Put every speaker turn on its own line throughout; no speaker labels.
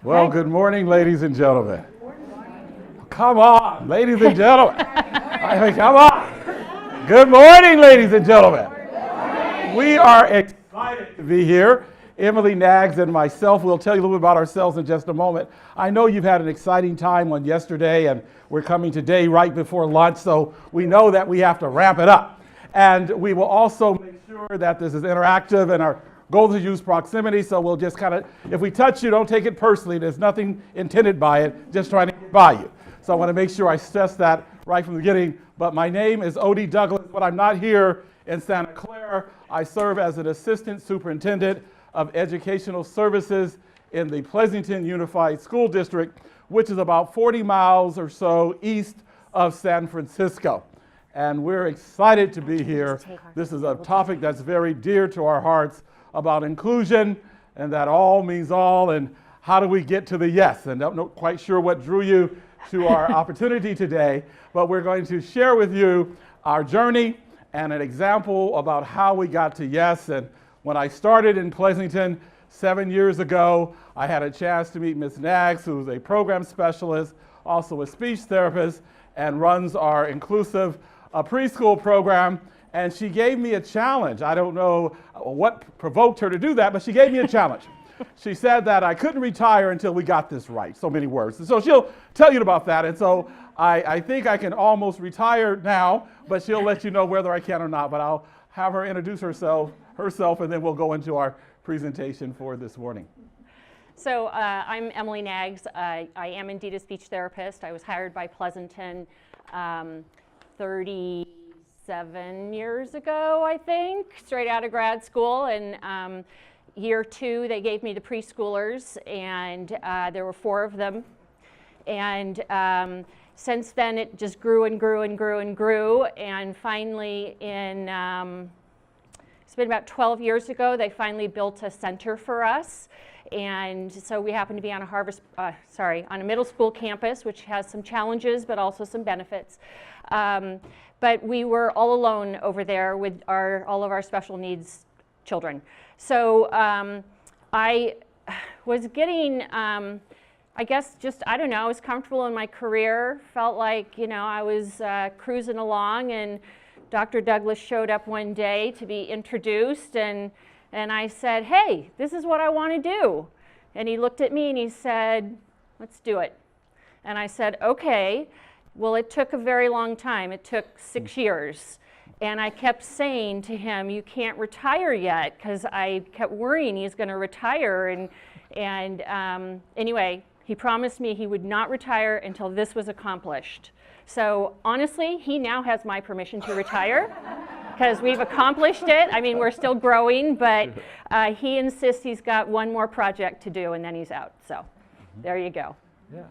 Well, good morning, ladies and gentlemen. Come on, ladies and gentlemen. I mean, come on. Good morning, ladies and gentlemen. We are excited to be here. Emily Knaggs and myself will tell you a little bit about ourselves in just a moment. I know you've had an exciting time on yesterday, and we're coming today right before lunch, so we know that we have to ramp it up. And we will also make sure that this is interactive, and our goal is to use proximity, so we'll just kind of, if we touch you, don't take it personally. There's nothing intended by it, just trying to get by you. So I want to make sure I stress that right from the beginning. But my name is Odie Douglas, but I'm not here in Santa Clara. I serve as an assistant superintendent of educational services in the Pleasanton Unified School District, which is about 40 miles or so east of San Francisco. And we're excited to be here. This is a topic that's very dear to our hearts about inclusion, and that all means all, and how do we get to the yes? And I'm not quite sure what drew you to our opportunity today, but we're going to share with you our journey and an example about how we got to yes. And when I started in Pleasanton 7 years ago, I had a chance to meet Ms. Knaggs, who's a program specialist, also a speech therapist, and runs our inclusive preschool program. And she gave me a challenge. I don't know what provoked her to do that, but she gave me a challenge. She said that I couldn't retire until we got this right, so many words. And so she'll tell you about that. And so I think I can almost retire now, but she'll let you know whether I can or not. But I'll have her introduce herself, and then we'll go into our presentation for this morning.
So I'm Emily Knaggs. I am indeed a speech therapist. I was hired by Pleasanton 37 years ago, I think, straight out of grad school. And year two, they gave me the preschoolers, and there were 4 of them. And since then, it just grew and grew and grew and grew. And finally, it's been about 12 years ago, they finally built a center for us. And so we happen to be on a middle school campus, which has some challenges, but also some benefits. But we were all alone over there with all of our special needs children. So I was getting, I guess I don't know, I was comfortable in my career, felt like, I was cruising along, and Dr. Douglas showed up one day to be introduced, and I said, hey, this is what I want to do. And he looked at me and he said, let's do it. And I said, okay. Well, it took a very long time. It took 6 years. And I kept saying to him, you can't retire yet, because I kept worrying he's going to retire. And anyway, he promised me he would not retire until this was accomplished. So honestly, he now has my permission to retire, because we've accomplished it. I mean, we're still growing, but he insists he's got one more project to do, and then he's out. So there you go.
Yeah.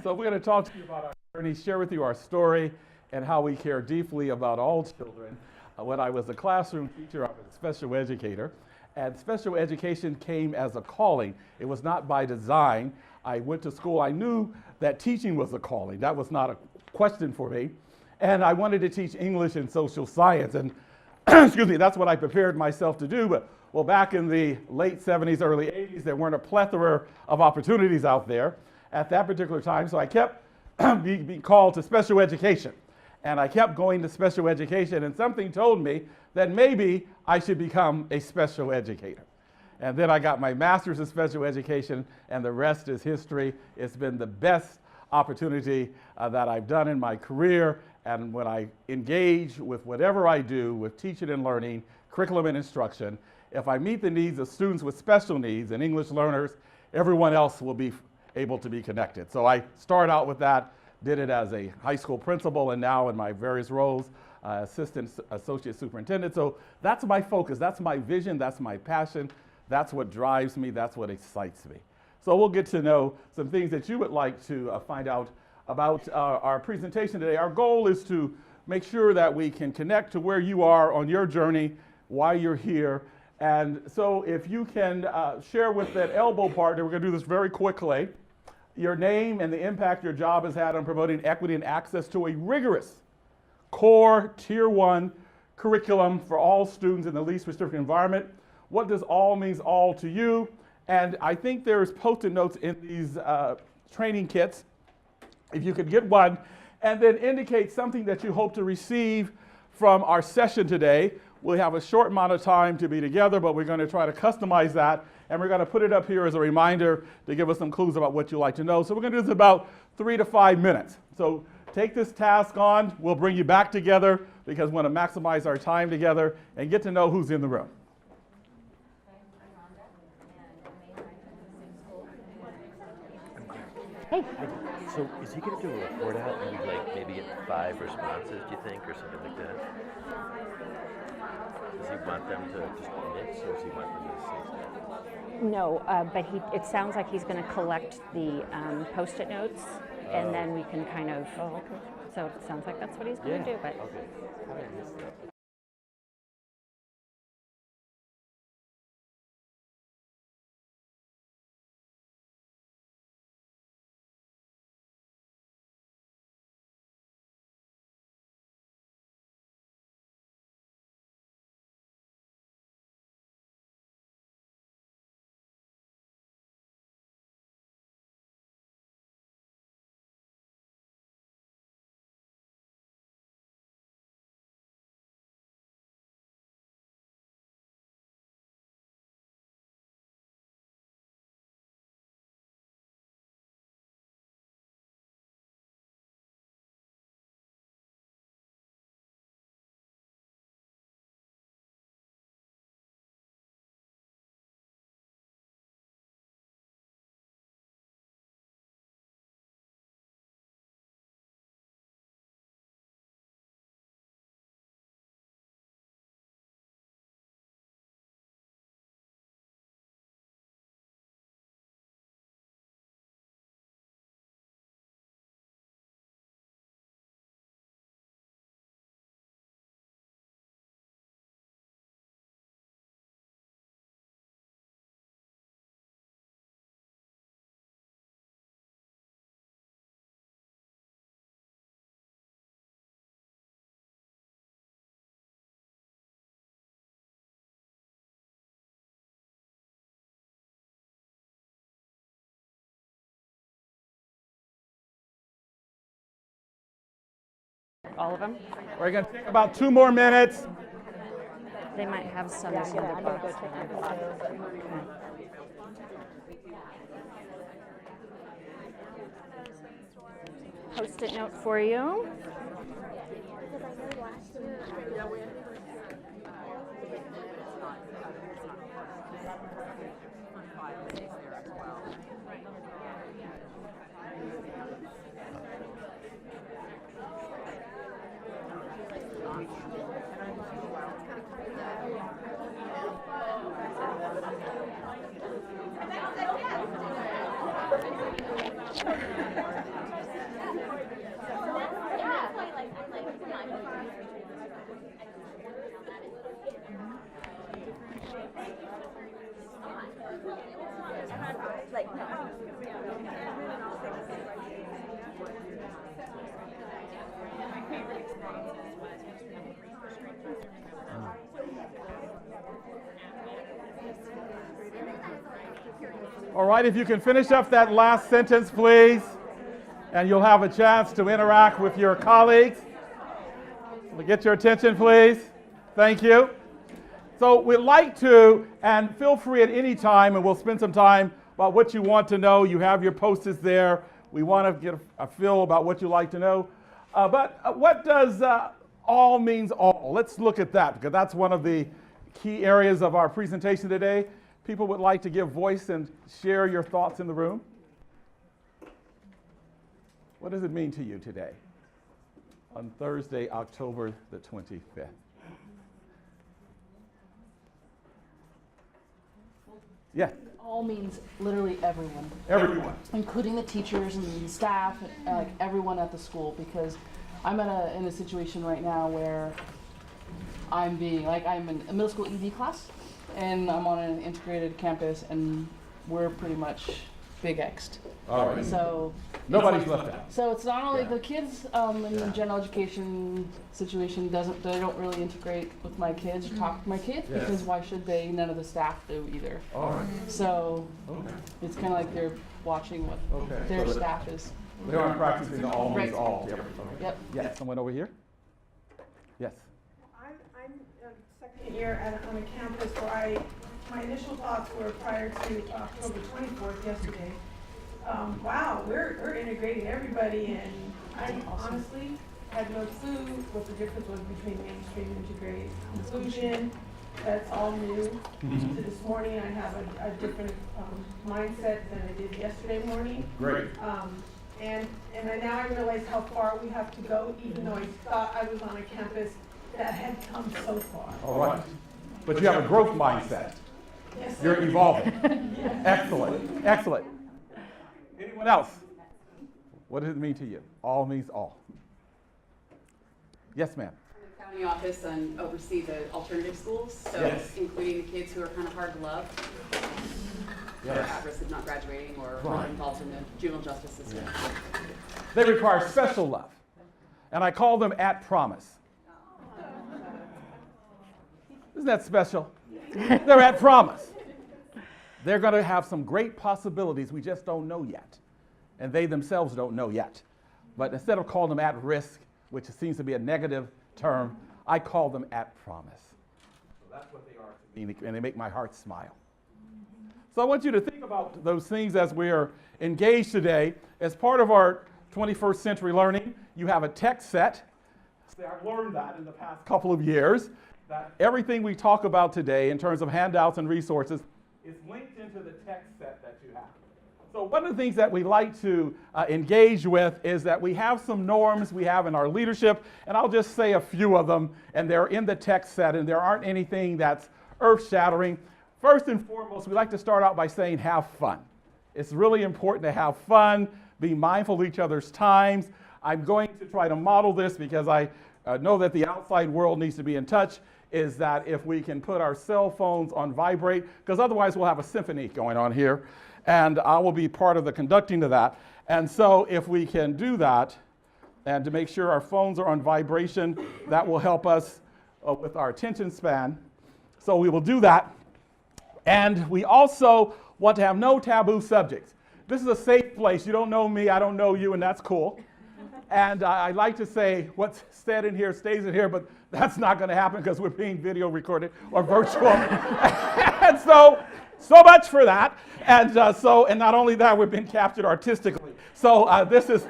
So we're going to talk to you about our journey, share with you our story, and how we care deeply about all children. When I was a classroom teacher, I was a special educator, and special education came as a calling. It was not by design. I went to school. I knew that teaching was a calling. That was not a question for me. And I wanted to teach English and social science. And excuse me, that's what I prepared myself to do. But well, back in the late 70s, early 80s, there weren't a plethora of opportunities out there at that particular time. So I kept being called to special education. And I kept going to special education, and something told me that maybe I should become a special educator. And then I got my master's in special education, and the rest is history. It's been the best opportunity that I've done in my career. And when I engage with whatever I do with teaching and learning, curriculum and instruction, if I meet the needs of students with special needs and English learners, everyone else will be able to be connected. So I started out with that, did it as a high school principal, and now in my various roles, assistant associate superintendent. So that's my focus, that's my vision, that's my passion, that's what drives me, that's what excites me. So we'll get to know some things that you would like to find out about our presentation today. Our goal is to make sure that we can connect to where you are on your journey, why you're here. And so if you can share with that elbow partner, we're going to do this very quickly, your name and the impact your job has had on promoting equity and access to a rigorous core Tier 1 curriculum for all students in the least restricted environment. What does all means all to you? And I think there's Post-it notes in these training kits. If you could get one, and then indicate something that you hope to receive from our session today. We'll have a short amount of time to be together, but we're going to try to customize that, and we're going to put it up here as a reminder to give us some clues about what you'd like to know. So we're going to do this about 3 to 5 minutes. So take this task on. We'll bring you back together because we want to maximize our time together and get to know who's in the room.
Hey.
So is he going to do a report out and we maybe get 5 responses, do you think, or something like that? Does he want them to just mix, or does he want them to say stuff?
No, but it sounds like he's going to collect the Post-it notes, and then we can kind of. Oh, okay. So it sounds like that's what he's going to do. But
Okay. How did I miss that?
all of them,
We're going to take about 2 more minutes.
they might have some other books. Post-it note for you.
All right, if you can finish up that last sentence, please, and you'll have a chance to interact with your colleagues. We'll get your attention, please. Thank you. So we'd like to, and feel free at any time, and we'll spend some time about what you want to know. You have your post-its there. We want to get a feel about what you like to know. But what does all means all? Let's look at that, because that's one of the key areas of our presentation today. People would like to give voice and share your thoughts in the room. What does it mean to you today, on Thursday, October the 25th? Yeah.
All means literally everyone.
Everyone.
Including the teachers and the staff, like everyone at the school, because I'm in a situation right now where I'm in a middle school ED class, and I'm on an integrated campus, and we're pretty much big X'd.
All right.
So
Nobody's left out.
So it's not only
Yeah.
the kids in the general education situation they don't really integrate with my kids or talk to my kids
Yeah.
because why should they? None of the staff do either.
All right.
So
Okay.
it's kind of like they're watching what
Okay.
their
So
staff is.
they aren't practicing the all means
Right.
all. Yep.
Yep.
Yes. Someone over here? Yes.
I'm second year on a campus where my initial thoughts were prior to October 24th, yesterday. Wow, we're integrating everybody, and I honestly had no clue what the difference was between mainstream, integrate, inclusion. That's all new. So this morning I have a different mindset than I did yesterday morning.
Great.
And now I realize how far we have to go, even though I thought I was on a campus that had come so far.
All right. But you have a growth mindset.
Yes,
You're
sir.
evolving. Excellent. Excellent. Anyone else? What does it mean to you? All means all. Yes, ma'am.
I'm in the county office and oversee the alternative schools, so
Yes.
including the kids who are kind of hard to love, or at risk of not graduating, or
Right.
involved in the juvenile justice system.
They require special love. And I call them at promise. Isn't that special? They're at promise. They're going to have some great possibilities we just don't know yet. And they themselves don't know yet. But instead of calling them at risk, which seems to be a negative term, I call them at promise. So that's what they are to me, and they make my heart smile. So I want you to think about those things as we are engaged today. As part of our 21st century learning, you have a text set. See, I've learned that in the past couple of years, that everything we talk about today in terms of handouts and resources is linked into the text set that you have. So one of the things that we like to engage with is that we have some norms we have in our leadership, and I'll just say a few of them, and they're in the text set, and there aren't anything that's earth-shattering. First and foremost, we like to start out by saying have fun. It's really important to have fun, be mindful of each other's times. I'm going to try to model this because I know that the outside world needs to be in touch, is that if we can put our cell phones on vibrate, because otherwise we'll have a symphony going on here, and I will be part of the conducting of that. And so if we can do that, and to make sure our phones are on vibration, that will help us with our attention span. So we will do that. And we also want to have no taboo subjects. This is a safe place. You don't know me, I don't know you, and that's cool. And I like to say what's said in here stays in here, but that's not going to happen because we're being video recorded or virtual. And so much for that. And and not only that, we've been captured artistically. So this is,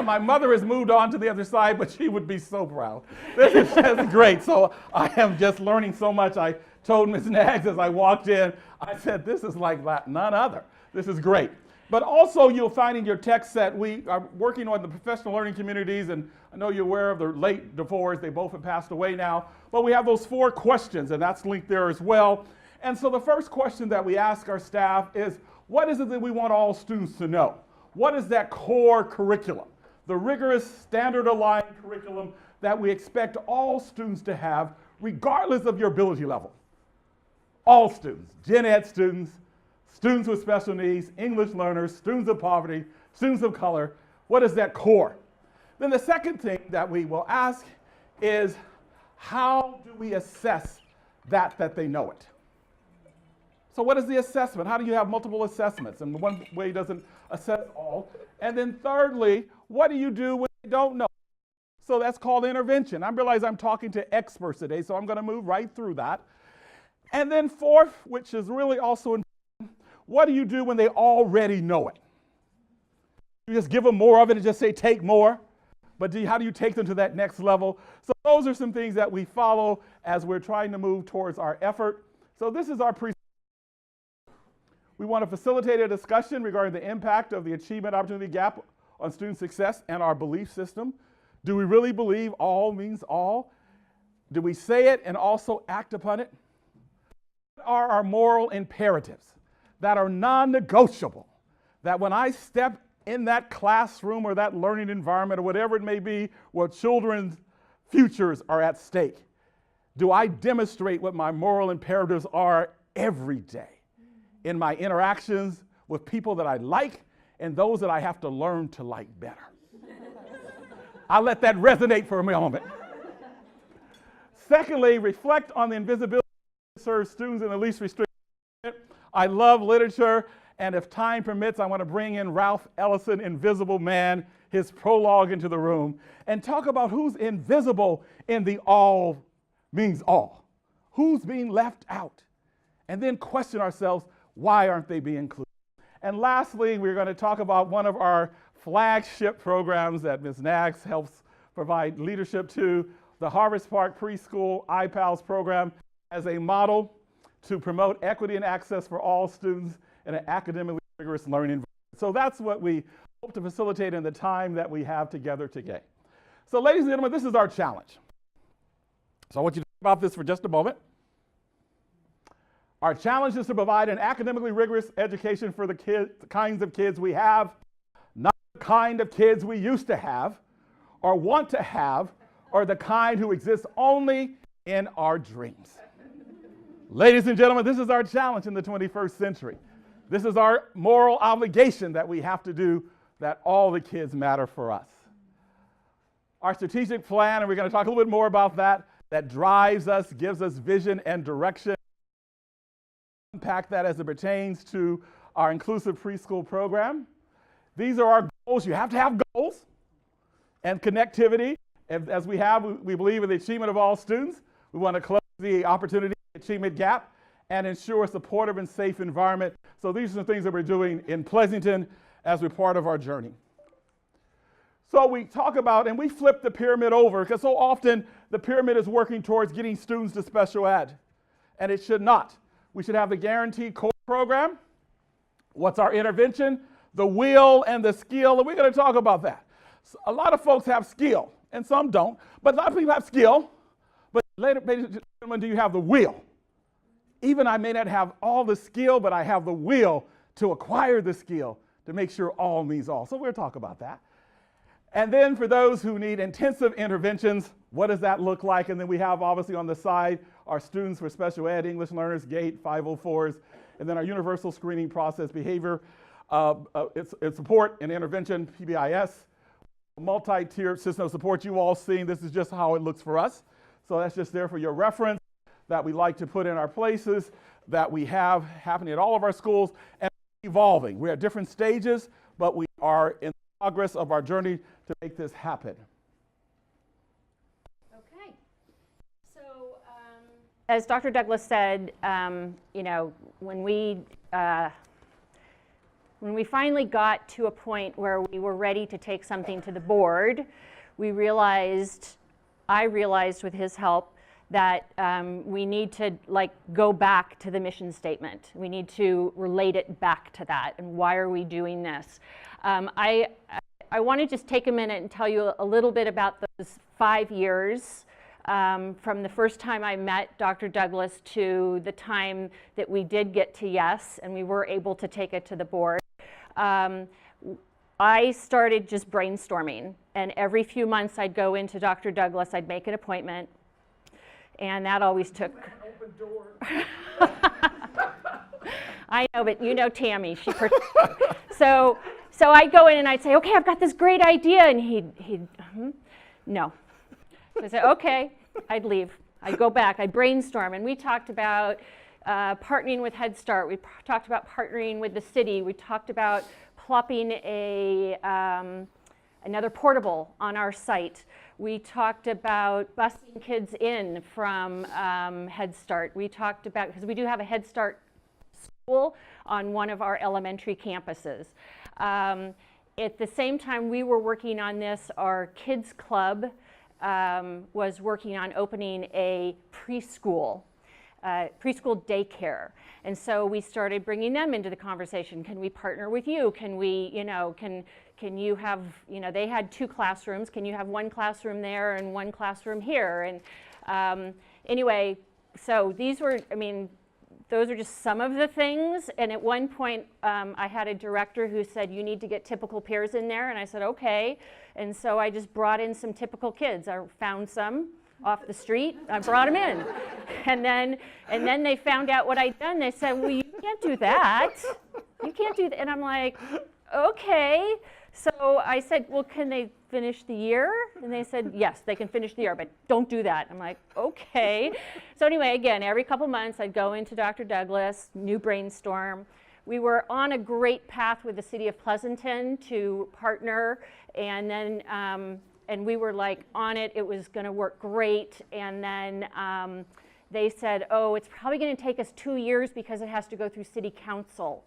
my mother has moved on to the other side, but she would be so proud. This is just great. So I am just learning so much. I told Ms. Knaggs as I walked in, I said, this is like none other. This is great. But also you'll find in your text set, we are working on the professional learning communities, and I know you're aware of the late DeVores, they both have passed away now, but we have those 4 questions, and that's linked there as well. And so the first question that we ask our staff is, what is it that we want all students to know? What is that core curriculum? The rigorous, standard-aligned curriculum that we expect all students to have, regardless of your ability level. All students, gen ed students, students with special needs, English learners, students of poverty, students of color. What is that core? Then the second thing that we will ask is, how do we assess that they know it? So what is the assessment? How do you have multiple assessments? And one way doesn't assess all. And then thirdly, what do you do when they don't know? So that's called intervention. I realize I'm talking to experts today, so I'm going to move right through that. And then fourth, which is really also important, what do you do when they already know it? You just give them more of it and just say, take more. But how do you take them to that next level? So those are some things that we follow as we're trying to move towards our effort. So this is our presentation. We want to facilitate a discussion regarding the impact of the achievement opportunity gap on student success and our belief system. Do we really believe all means all? Do we say it and also act upon it? What are our moral imperatives that are non-negotiable? That when I step in that classroom or that learning environment or whatever it may be, where children's futures are at stake, do I demonstrate what my moral imperatives are every day in my interactions with people that I like and those that I have to learn to like better. I'll let that resonate for a moment. Secondly, reflect on the invisibility that serves students in the least restricted. I love literature, and if time permits, I want to bring in Ralph Ellison, Invisible Man, his prologue into the room, and talk about who's invisible in the all means all. Who's being left out? And then question ourselves, why aren't they being included? And lastly, we're going to talk about one of our flagship programs that Ms. Knaggs helps provide leadership to, the Harvest Park Preschool iPals program, as a model to promote equity and access for all students in an academically rigorous learning environment. So that's what we hope to facilitate in the time that we have together today. So ladies and gentlemen, this is our challenge. So I want you to think about this for just a moment. Our challenge is to provide an academically rigorous education for the kinds of kids we have, not the kind of kids we used to have or want to have, or the kind who exist only in our dreams. Ladies and gentlemen, this is our challenge in the 21st century. This is our moral obligation that we have to do, that all the kids matter for us. Our strategic plan, and we're going to talk a little bit more about that, that drives us, gives us vision and direction. Unpack that as it pertains to our inclusive preschool program. These are our goals. You have to have goals and connectivity. As we believe in the achievement of all students. We want to close the opportunity achievement gap and ensure a supportive and safe environment. So these are some things that we're doing in Pleasanton as we're part of our journey. So we talk about, and we flip the pyramid over, because so often the pyramid is working towards getting students to special ed, and it should not. We should have the guaranteed core program. What's our intervention? The will and the skill, and we're going to talk about that. So a lot of folks have skill, and some don't, but a lot of people have skill, but later, ladies and gentlemen, do you have the will? Even I may not have all the skill, but I have the will to acquire the skill to make sure all means all. So we'll talk about that. And then for those who need intensive interventions, what does that look like? And then we have obviously on the side our students for special ed, English learners, GATE, 504s, and then our universal screening process, behavior, it's support and intervention, PBIS, multi-tiered system of support. You all seen, this is just how it looks for us. So that's just there for your reference, that we like to put in our places, that we have happening at all of our schools, and evolving. We're at different stages, but we are in progress of our journey to make this happen.
Okay. So, as Dr. Douglas said, you know, when we finally got to a point where we were ready to take something to the board, I realized with his help that we need to go back to the mission statement. We need to relate it back to that, and why are we doing this? I want to just take a minute and tell you a little bit about those 5 years from the first time I met Dr. Douglas to the time that we did get to yes, and we were able to take it to the board. I started just brainstorming, and every few months I'd go into Dr. Douglas, I'd make an appointment, and that always took... Open door. I know, but you know Tammy. So I'd go in and I'd say, okay, I've got this great idea, and he'd no. So I'd say, okay, I'd leave. I'd go back, I'd brainstorm, and we talked about partnering with Head Start. We talked about partnering with the city. We talked about plopping another portable on our site. We talked about busing kids in from Head Start. We talked about, because we do have a Head Start school on one of our elementary campuses. At the same time we were working on this, our kids club was working on opening a preschool daycare. And so we started bringing them into the conversation. Can we partner with you? Can we, can you have, they had 2 classrooms. Can you have 1 classroom there and 1 classroom here? And anyway, so these were, those are just some of the things. And at one point, I had a director who said, you need to get typical peers in there. And I said, okay. And so I just brought in some typical kids. I found some off the street. I brought them in. And then they found out what I'd done. They said, well, you can't do that. You can't do that. And I'm like, okay. So I said, well, can they finish the year? And they said, yes, they can finish the year, but don't do that. I'm like, okay. So anyway, again, every couple months I'd go into Dr. Douglas, new brainstorm. We were on a great path with the city of Pleasanton to partner, and then and we were like on it. It was going to work great, and then they said, oh, it's probably going to take us 2 years because it has to go through city council.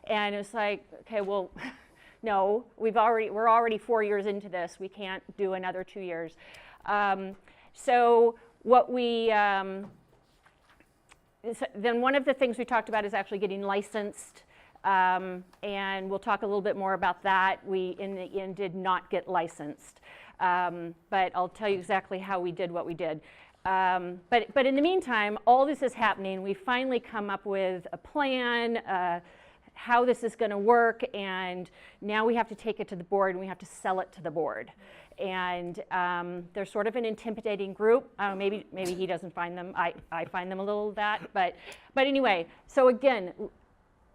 And it was like, okay, well, no, we're already 4 years into this. We can't do another 2 years. So what we then one of the things we talked about is actually getting licensed, and we'll talk a little bit more about that. We, in the end, did not get licensed, but I'll tell you exactly how we did what we did. But in the meantime, all this is happening. We finally come up with a plan, how this is going to work, and now we have to take it to the board and we have to sell it to the board. And they're sort of an intimidating group. Maybe he doesn't find them. I find them a little that. But anyway, so again,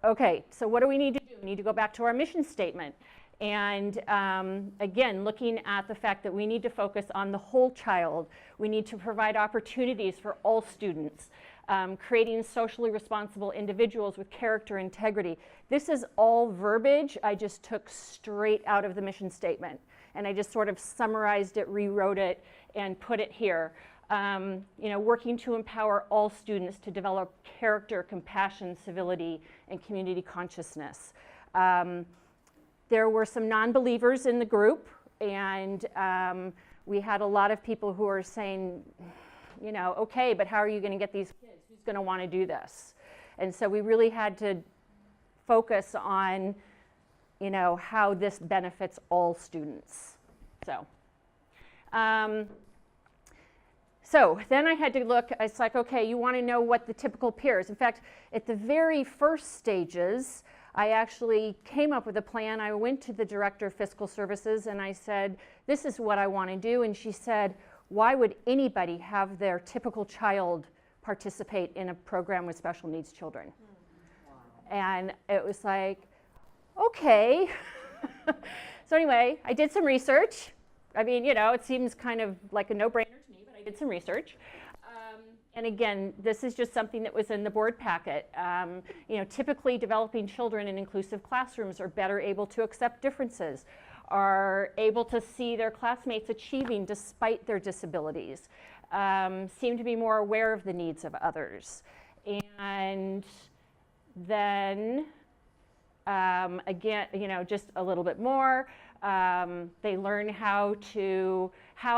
okay, so what do we need to do? We need to go back to our mission statement. And again, looking at the fact that we need to focus on the whole child. We need to provide opportunities for all students. Creating socially responsible individuals with character integrity. This is all verbiage I just took straight out of the mission statement. And I just sort of summarized it, rewrote it, and put it here. Working to empower all students to develop character, compassion, civility, and community consciousness. There were some non-believers in the group, and we had a lot of people who were saying, okay, but how are you going to get these kids? Who's going to want to do this? And so we really had to focus on, how this benefits all students. So then I had to look, it's like, okay, you want to know what the typical peers. In fact, at the very first stages, I actually came up with a plan. I went to the director of fiscal services and I said, this is what I want to do. And she said, why would anybody have their typical child participate in a program with special needs children? And it was like, okay. So anyway, I did some research. I mean, it seems kind of like a no-brainer to me, but I did some research. And again, this is just something that was in the board packet. Typically developing children in inclusive classrooms are better able to accept differences, are able to see their classmates achieving despite their disabilities, seem to be more aware of the needs of others. And then, again, just a little bit more, they learn how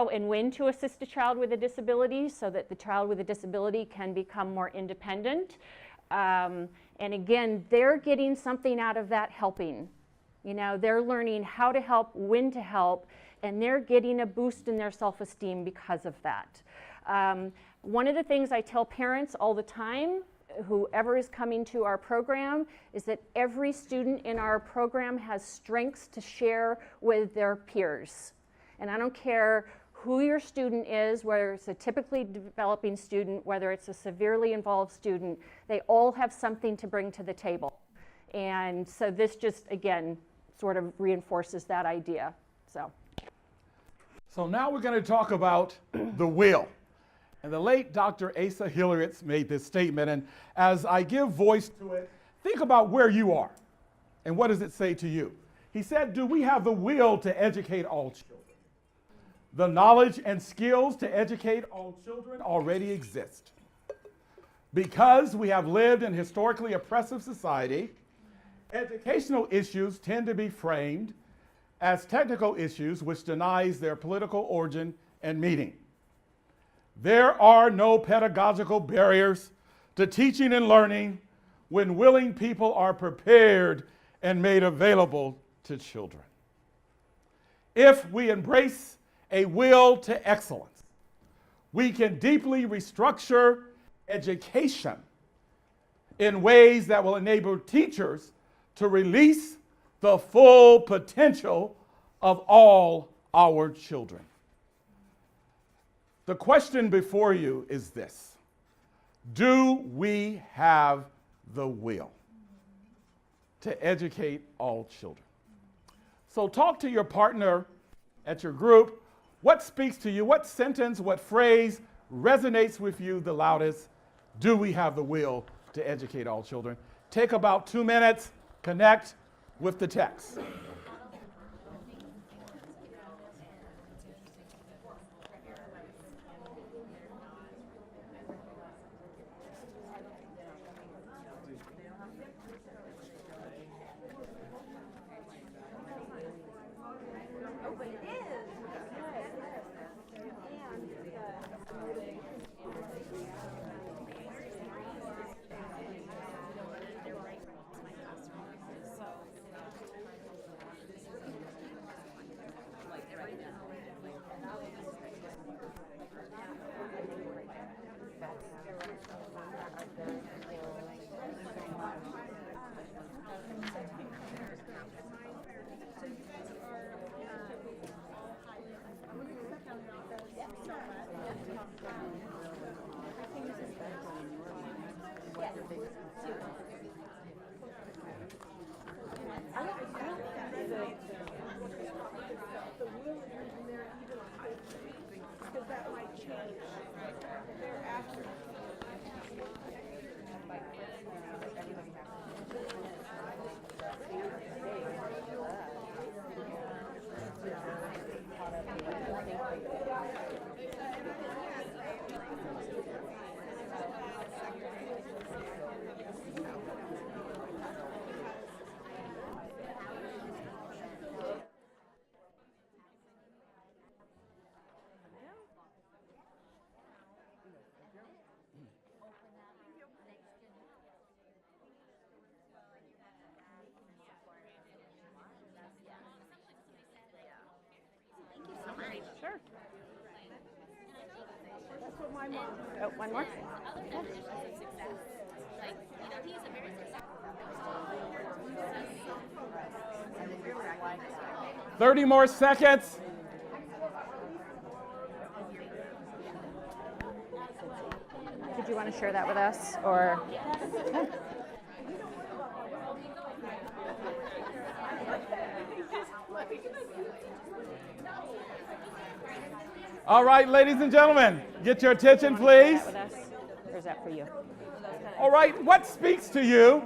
and when to assist a child with a disability so that the child with a disability can become more independent. And again, they're getting something out of that helping. They're learning how to help, when to help, and they're getting a boost in their self-esteem because of that. One of the things I tell parents all the time, whoever is coming to our program, is that every student in our program has strengths to share with their peers. And I don't care who your student is, whether it's a typically developing student, whether it's a severely involved student, they all have something to bring to the table. And so this just, again, sort of reinforces that idea.
So now we're going to talk about the will. And the late Dr. Asa Hillertz made this statement, and as I give voice to it, think about where you are and what does it say to you. He said, do we have the will to educate all children? The knowledge and skills to educate all children already exist. Because we have lived in historically oppressive society, educational issues tend to be framed as technical issues which denies their political origin and meaning. There are no pedagogical barriers to teaching and learning when willing people are prepared and made available to children. If we embrace a will to excellence, we can deeply restructure education in ways that will enable teachers to release the full potential of all our children. The question before you is this: do we have the will to educate all children. So talk to your partner at your group. What speaks to you? What sentence, what phrase resonates with you the loudest? Do we have the will to educate all children? Take about 2 minutes, connect with the text.
Sure. Oh, one more.
30 more seconds.
Did you want to share that with us, or?
All right, ladies and gentlemen, get your attention, please.
With us, or is that for you?
All right, what speaks to you?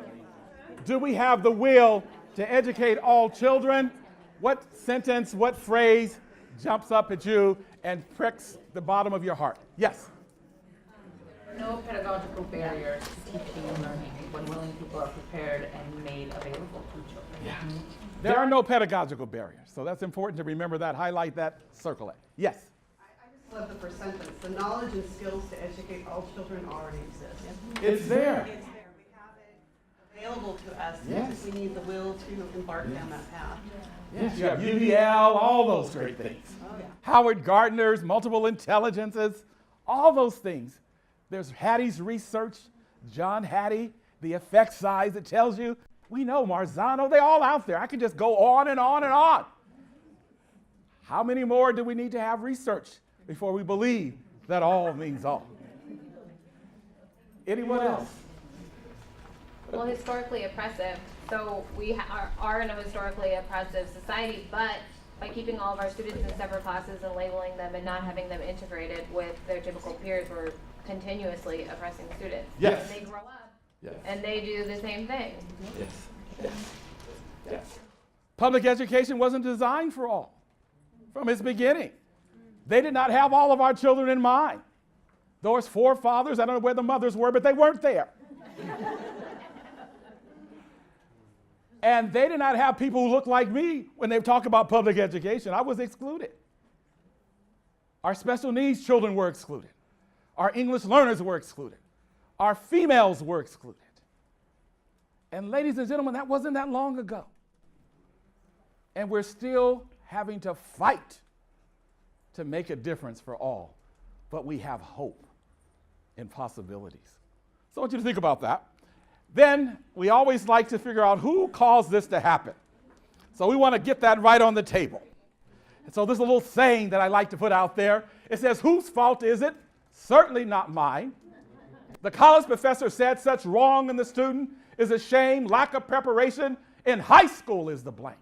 Do we have the will to educate all children? What sentence, what phrase jumps up at you and pricks the bottom of your heart? Yes?
No pedagogical barriers to teaching and learning when willing people are prepared and made available to children.
Yeah. There are no pedagogical barriers, so that's important to remember that, highlight that, circle it. Yes?
I just love the first sentence. The knowledge and skills to educate all children already exist.
It's there.
It's there. We have it available to us.
Yes.
We need the will to embark down that path.
Yes, you have UDL, all those great things. Howard Gardner's multiple intelligences, all those things. There's Hattie's research, John Hattie, the effect size that tells you. We know Marzano, they're all out there. I could just go on and on and on. How many more do we need to have research before we believe that all means all? Anyone else?
Well, historically oppressive. So we are in a historically oppressive society, but by keeping all of our students in separate classes and labeling them and not having them integrated with their typical peers, we're continuously oppressing students.
Yes.
And they grow up
Yes.
and they do the same thing.
Yes. Yes. Yes. Public education wasn't designed for all from its beginning. They did not have all of our children in mind. Those forefathers, I don't know where the mothers were, but they weren't there. And they did not have people who looked like me when they talk about public education. I was excluded. Our special needs children were excluded. Our English learners were excluded. Our females were excluded. And ladies and gentlemen, that wasn't that long ago. And we're still having to fight to make a difference for all. But we have hope and possibilities. So I want you to think about that. Then we always like to figure out who caused this to happen. So we want to get that right on the table. And so there's a little saying that I like to put out there. It says, whose fault is it? Certainly not mine. The college professor said such wrong in the student is a shame, lack of preparation, in high school is to blame.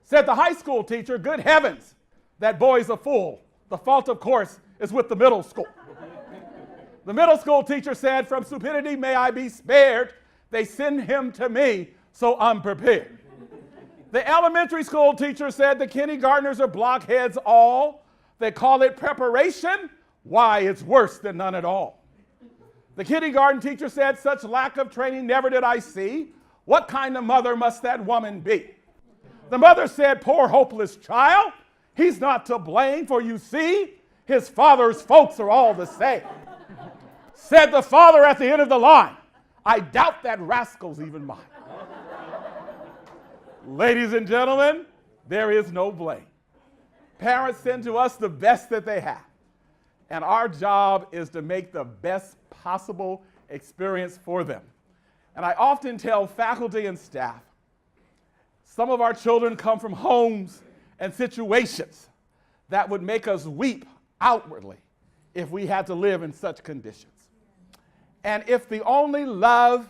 Said the high school teacher, good heavens, that boy's a fool. The fault, of course, is with the middle school. The middle school teacher said, from stupidity may I be spared. They send him to me so unprepared. The elementary school teacher said the kindergartners are blockheads all. They call it preparation. Why, it's worse than none at all. The kindergarten teacher said such lack of training never did I see. What kind of mother must that woman be? The mother said, poor hopeless child, he's not to blame, for you see, his father's folks are all the same. Said the father at the end of the line, I doubt that rascal's even mine. Ladies and gentlemen, there is no blame. Parents send to us the best that they have. And our job is to make the best possible experience for them. And I often tell faculty and staff, some of our children come from homes and situations that would make us weep outwardly if we had to live in such conditions. And if the only love,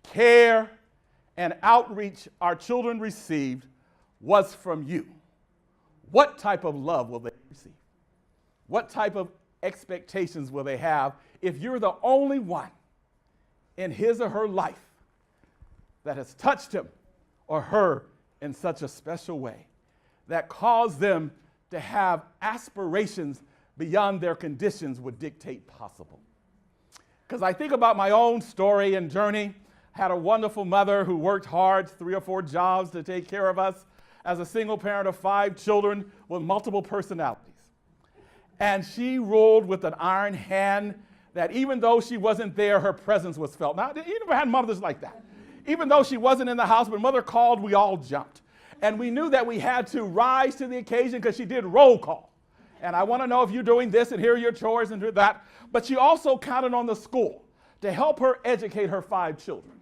care, and outreach our children received was from you, what type of love will they receive? What type of expectations will they have if you're the only one in his or her life that has touched him or her in such a special way that caused them to have aspirations beyond their conditions would dictate possible? Because I think about my own story and journey. I had a wonderful mother who worked hard, 3 or 4 jobs to take care of us as a single parent of 5 children with multiple personalities. And she ruled with an iron hand that even though she wasn't there, her presence was felt. Now, you never had mothers like that. Even though she wasn't in the house, when mother called, we all jumped. And we knew that we had to rise to the occasion because she did roll call. And I want to know if you're doing this and here are your chores and do that. But she also counted on the school to help her educate her 5 children.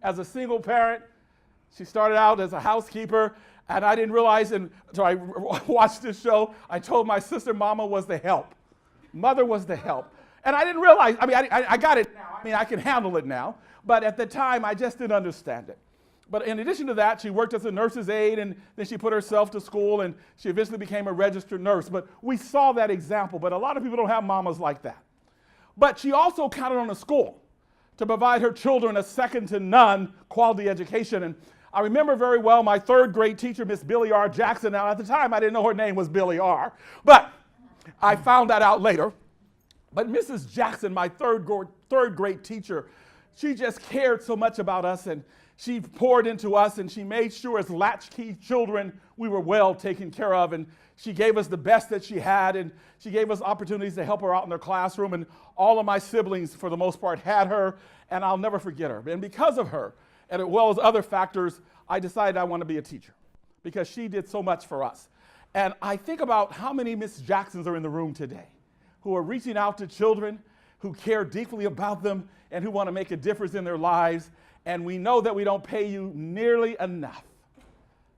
As a single parent, she started out as a housekeeper, and I didn't realize until I watched this show, I told my sister Mama was the help. Mother was the help. And I didn't realize, I got it now. I can handle it now. But at the time, I just didn't understand it. But in addition to that, she worked as a nurse's aide, and then she put herself to school, and she eventually became a registered nurse. But we saw that example, but a lot of people don't have mamas like that. But she also counted on the school to provide her children a second-to-none quality education. And I remember very well my 3rd grade teacher, Miss Billie R. Jackson. Now, at the time, I didn't know her name was Billie R., but I found that out later. But Mrs. Jackson, my third grade teacher, she just cared so much about us, and she poured into us, and she made sure as latchkey children we were well taken care of, and she gave us the best that she had, and she gave us opportunities to help her out in their classroom, and all of my siblings, for the most part, had her, and I'll never forget her. And because of her, and as well as other factors, I decided I want to be a teacher because she did so much for us. And I think about how many Miss Jacksons are in the room today who are reaching out to children, who care deeply about them, and who want to make a difference in their lives. And we know that we don't pay you nearly enough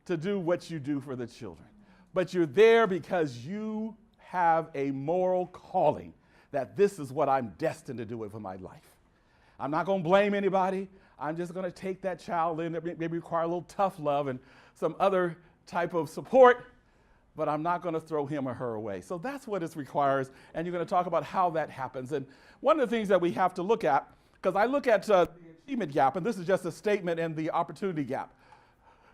to do what you do for the children. But you're there because you have a moral calling that this is what I'm destined to do with my life. I'm not going to blame anybody. I'm just going to take that child in that maybe require a little tough love and some other type of support, but I'm not going to throw him or her away. So that's what it requires, and you're going to talk about how that happens. And one of the things that we have to look at, because I look at the achievement gap, and this is just a statement in the opportunity gap.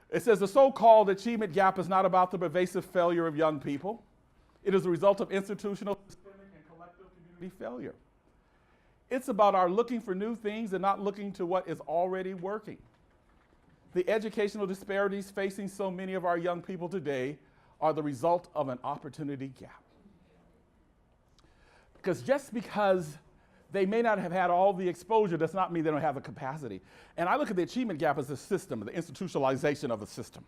It says the so-called achievement gap is not about the pervasive failure of young people. It is a result of institutional, systemic, and collective community failure. It's about our looking for new things and not looking to what is already working. The educational disparities facing so many of our young people today are the result of an opportunity gap. Because just because they may not have had all the exposure does not mean they don't have the capacity. And I look at the achievement gap as a system, the institutionalization of the system.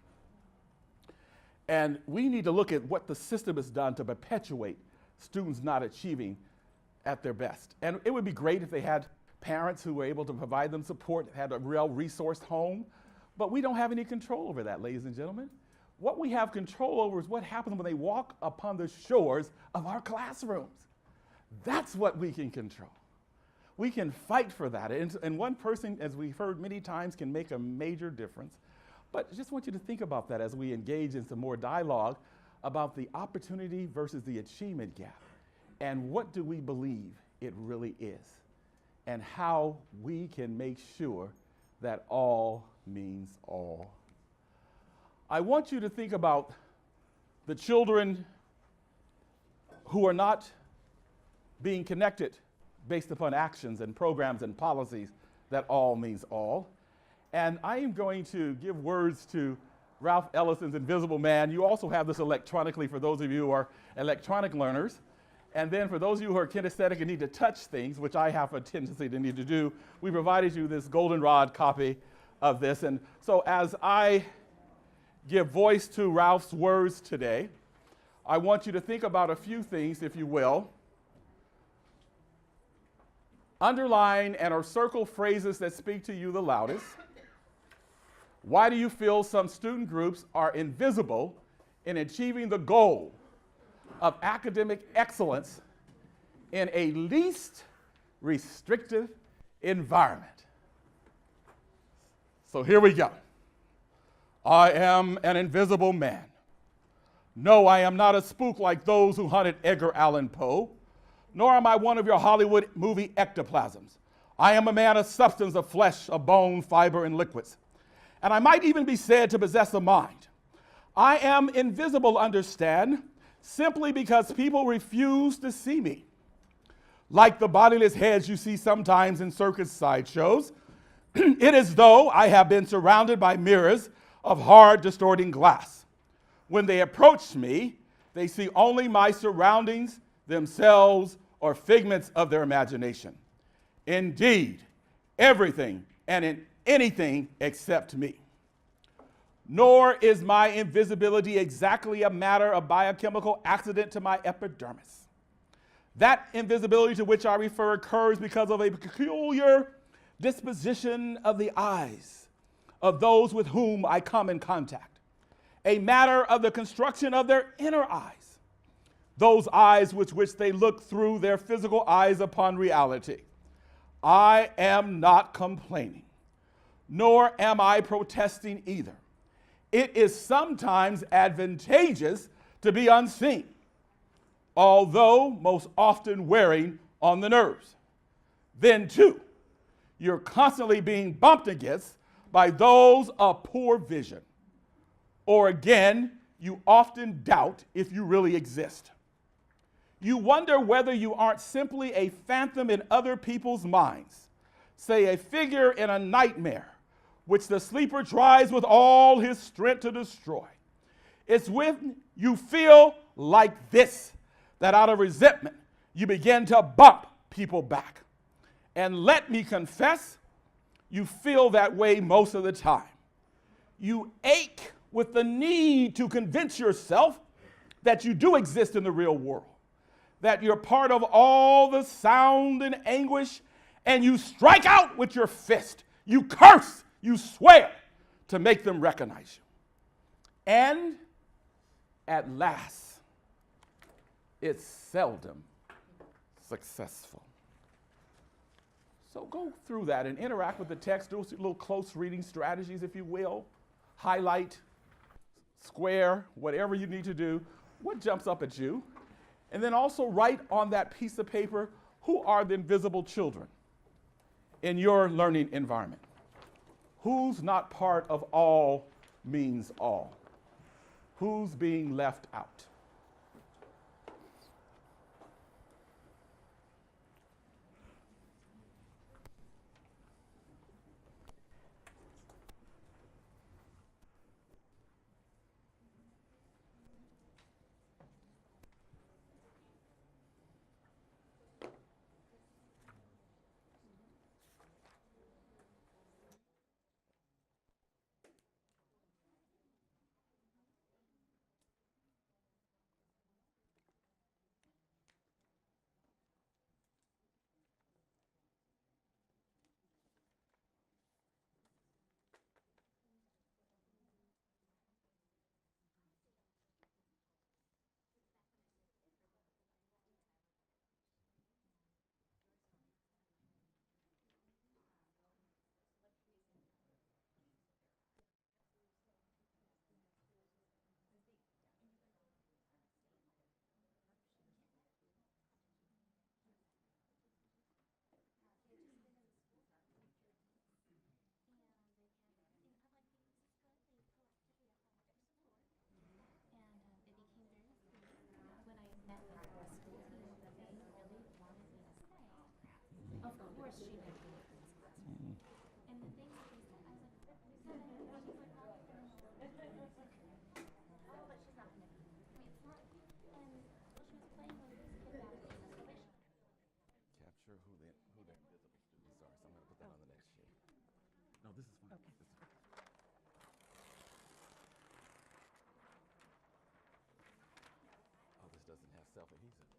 And we need to look at what the system has done to perpetuate students not achieving at their best. And it would be great if they had parents who were able to provide them support, had a real resourced home, but we don't have any control over that, ladies and gentlemen. What we have control over is what happens when they walk upon the shores of our classrooms. That's what we can control. We can fight for that. And one person, as we've heard many times, can make a major difference. But I just want you to think about that as we engage in some more dialogue about the opportunity versus the achievement gap. And what do we believe it really is? And how we can make sure that all means all. I want you to think about the children who are not being connected based upon actions and programs and policies that all means all. And I am going to give words to Ralph Ellison's Invisible Man. You also have this electronically for those of you who are electronic learners. And then for those of you who are kinesthetic and need to touch things, which I have a tendency to need to do, we provided you this goldenrod copy of this. And so as I give voice to Ralph's words today, I want you to think about a few things, if you will. Underline and or circle phrases that speak to you the loudest. Why do you feel some student groups are invisible in achieving the goal of academic excellence in a least restrictive environment? So here we go. I am an invisible man. No, I am not a spook like those who hunted Edgar Allan Poe, nor am I one of your Hollywood movie ectoplasms. I am a man of substance, of flesh, of bone, fiber, and liquids. And I might even be said to possess a mind. I am invisible, understand, simply because people refuse to see me. Like the bodiless heads you see sometimes in circus sideshows, it is though I have been surrounded by mirrors of hard, distorting glass. When they approach me, they see only my surroundings, themselves, or figments of their imagination. Indeed, everything and in anything except me. Nor is my invisibility exactly a matter of biochemical accident to my epidermis. That invisibility to which I refer occurs because of a peculiar disposition of the eyes of those with whom I come in contact, a matter of the construction of their inner eyes, those eyes with which they look through their physical eyes upon reality. I am not complaining, nor am I protesting either. It is sometimes advantageous to be unseen, although most often wearing on the nerves. Then too, you're constantly being bumped against by those of poor vision. Or again, you often doubt if you really exist. You wonder whether you aren't simply a phantom in other people's minds, say a figure in a nightmare, which the sleeper tries with all his strength to destroy. It's when you feel like this that out of resentment, you begin to bump people back. And let me confess, you feel that way most of the time. You ache with the need to convince yourself that you do exist in the real world, that you're part of all the sound and anguish, and you strike out with your fist. You curse, you swear to make them recognize you. And at last, it's seldom successful. So go through that and interact with the text, do little close reading strategies, if you will. Highlight, square, whatever you need to do. What jumps up at you? And then also write on that piece of paper, who are the invisible children in your learning environment? Who's not part of all means all? Who's being left out? Capture who the invisible students are. So I'm going to put that on the next sheet. No, this is fine. Okay. Oh, this doesn't have self-adhesive.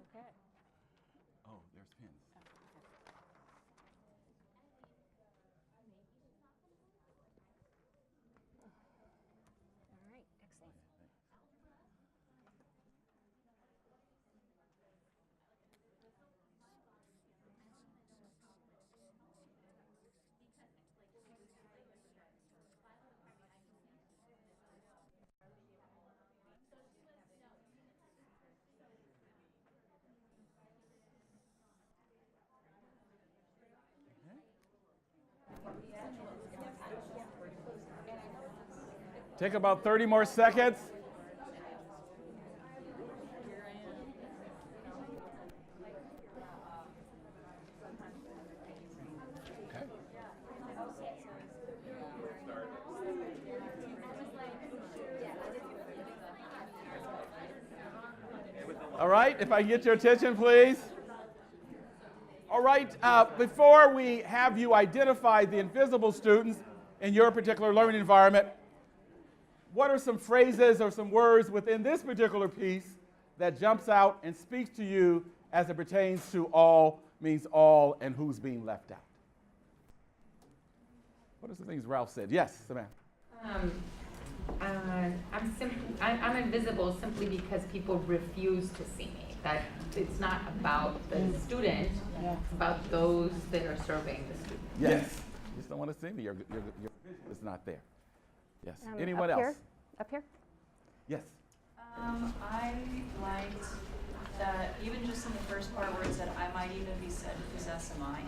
Okay.
Oh, there's pins.
All right, excellent.
Take about 30 more seconds. Okay. All right, if I can get your attention, please. All right, before we have you identify the invisible students in your particular learning environment, what are some phrases or some words within this particular piece that jumps out and speaks to you as it pertains to all means all and who's being left out? What are some things Ralph said? Yes, Samantha.
I'm invisible simply because people refuse to see me. That it's not about the student, it's about those that are serving the student.
Yes. You just don't want to see me. Your vision is not there. Yes. Anyone
up
else?
Up here?
Yes.
I liked that even just in the first part where it said, I might even be said to possess a mind.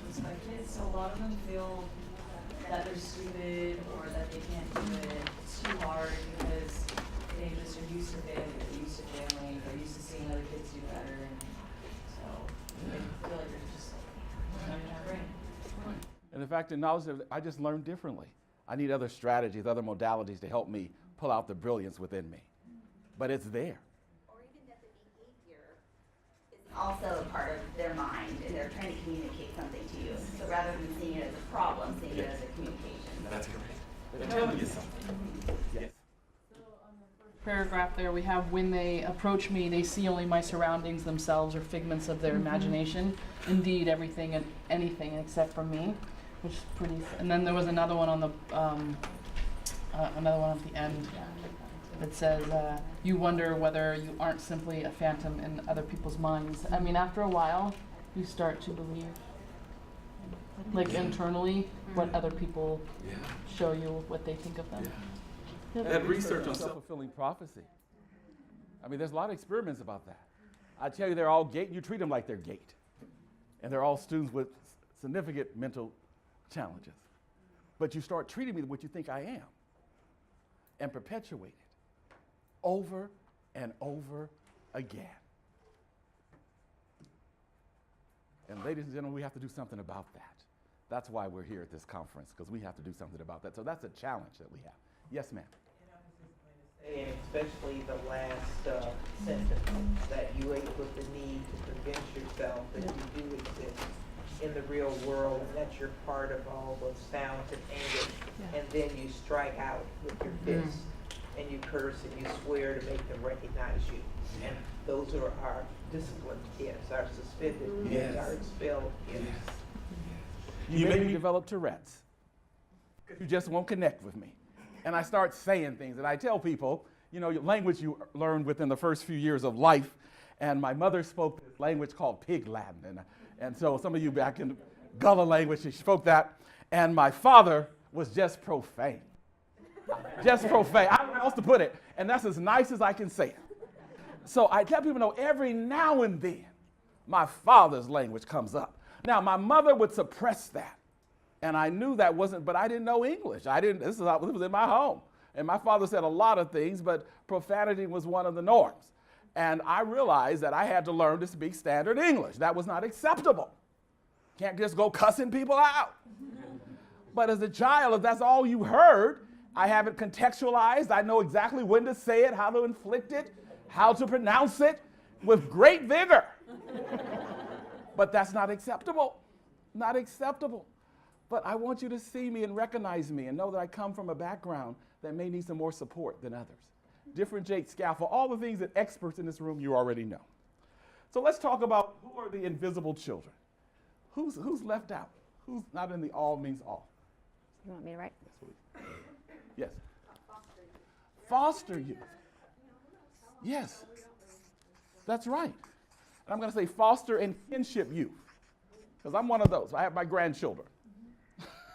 Because my kids, a lot of them feel that they're stupid or that they can't do it too hard because they just are used to failing, they're used to failing, they're used to seeing other kids do better. And so they feel like they're just not in their brain.
And in fact, the knowledge that I just learned differently. I need other strategies, other modalities to help me pull out the brilliance within me. But it's there.
Or even that the behavior is also a part of their mind and they're trying to communicate something to you. So rather than seeing it as a problem, seeing it as a communication.
That's correct. They're telling you something. Yes.
Paragraph there, we have when they approach me, they see only my surroundings themselves or figments of their imagination. Indeed, everything and anything except for me, which is pretty. And then there was another one on the another one at the end that says, "You wonder whether you aren't simply a phantom in other people's minds." I mean, after a while, you start to believe, like internally, what other people show you, what they think of them.
And research on self-fulfilling prophecy. I mean, there's a lot of experiments about that. I tell you, they're all gate. You treat them like they're gate, and they're all students with significant mental challenges. But you start treating me the way you think I am, and perpetuate it over and over again. And ladies and gentlemen, we have to do something about that. That's why we're here at this conference, because we have to do something about that. So that's a challenge that we have. Yes, ma'am.
And especially the last sentence, that you wake with the need to convince yourself that you do exist in the real world, and that you're part of all those sounds and anger, and then you strike out with your fist, and you curse and you swear to make them recognize you. And those are our disciplined kids, our suspended kids, our expelled kids.
You make me develop Tourette's. You just won't connect with me. And I start saying things, and I tell people, you know, language you learn within the first few years of life, and my mother spoke this language called Pig Latin, and so some of you back in Gullah language, she spoke that, and my father was just profane. Just profane. I don't know how else to put it, and that's as nice as I can say it. So I tell people, no, every now and then, my father's language comes up. Now, my mother would suppress that. And I knew that wasn't, but I didn't know English. This was in my home. And my father said a lot of things, but profanity was one of the norms. And I realized that I had to learn to speak standard English. That was not acceptable. Can't just go cussing people out. But as a child, if that's all you heard, I have it contextualized. I know exactly when to say it, how to inflict it, how to pronounce it with great vigor. But that's not acceptable. Not acceptable. But I want you to see me and recognize me and know that I come from a background that may need some more support than others. Differentiate, scaffold, all the things that experts in this room you already know. So let's talk about who are the invisible children. Who's left out? Who's not in the all means all?
You want me to write?
Yes. Foster youth. Yes. That's right. And I'm going to say foster and kinship youth, because I'm one of those. I have my grandchildren.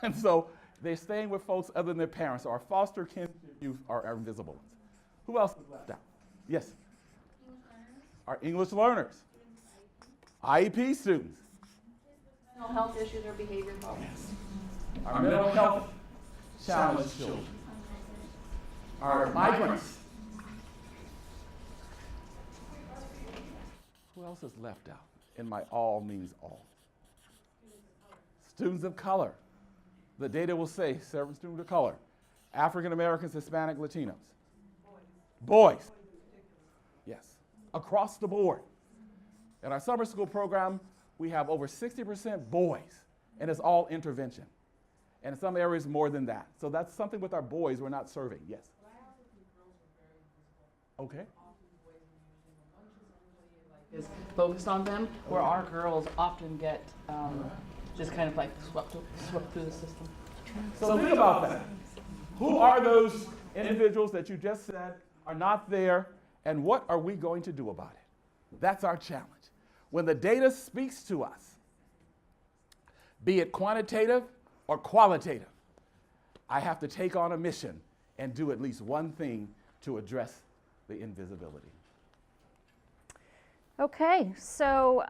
And so they're staying with folks other than their parents. So our foster kinship youth are our invisible ones. Who else is left out? Yes. Our English learners. IEP students.
Mental health issues or behavior problems.
Our mental health challenged children. Our migrants. Who else is left out in my all means all? Students of color. The data will say certain students of color. African Americans, Hispanic, Latinos. Boys. Yes. Across the board. In our summer school program, we have over 60% boys, and it's all intervention. And in some areas more than that. So that's something with our boys we're not serving. Yes. Okay.
Is focused on them, where our girls often get just kind of like swept through the system.
So think about that. Who are those individuals that you just said are not there, and what are we going to do about it? That's our challenge. When the data speaks to us, be it quantitative or qualitative, I have to take on a mission and do at least one thing to address the invisibility.
Okay, so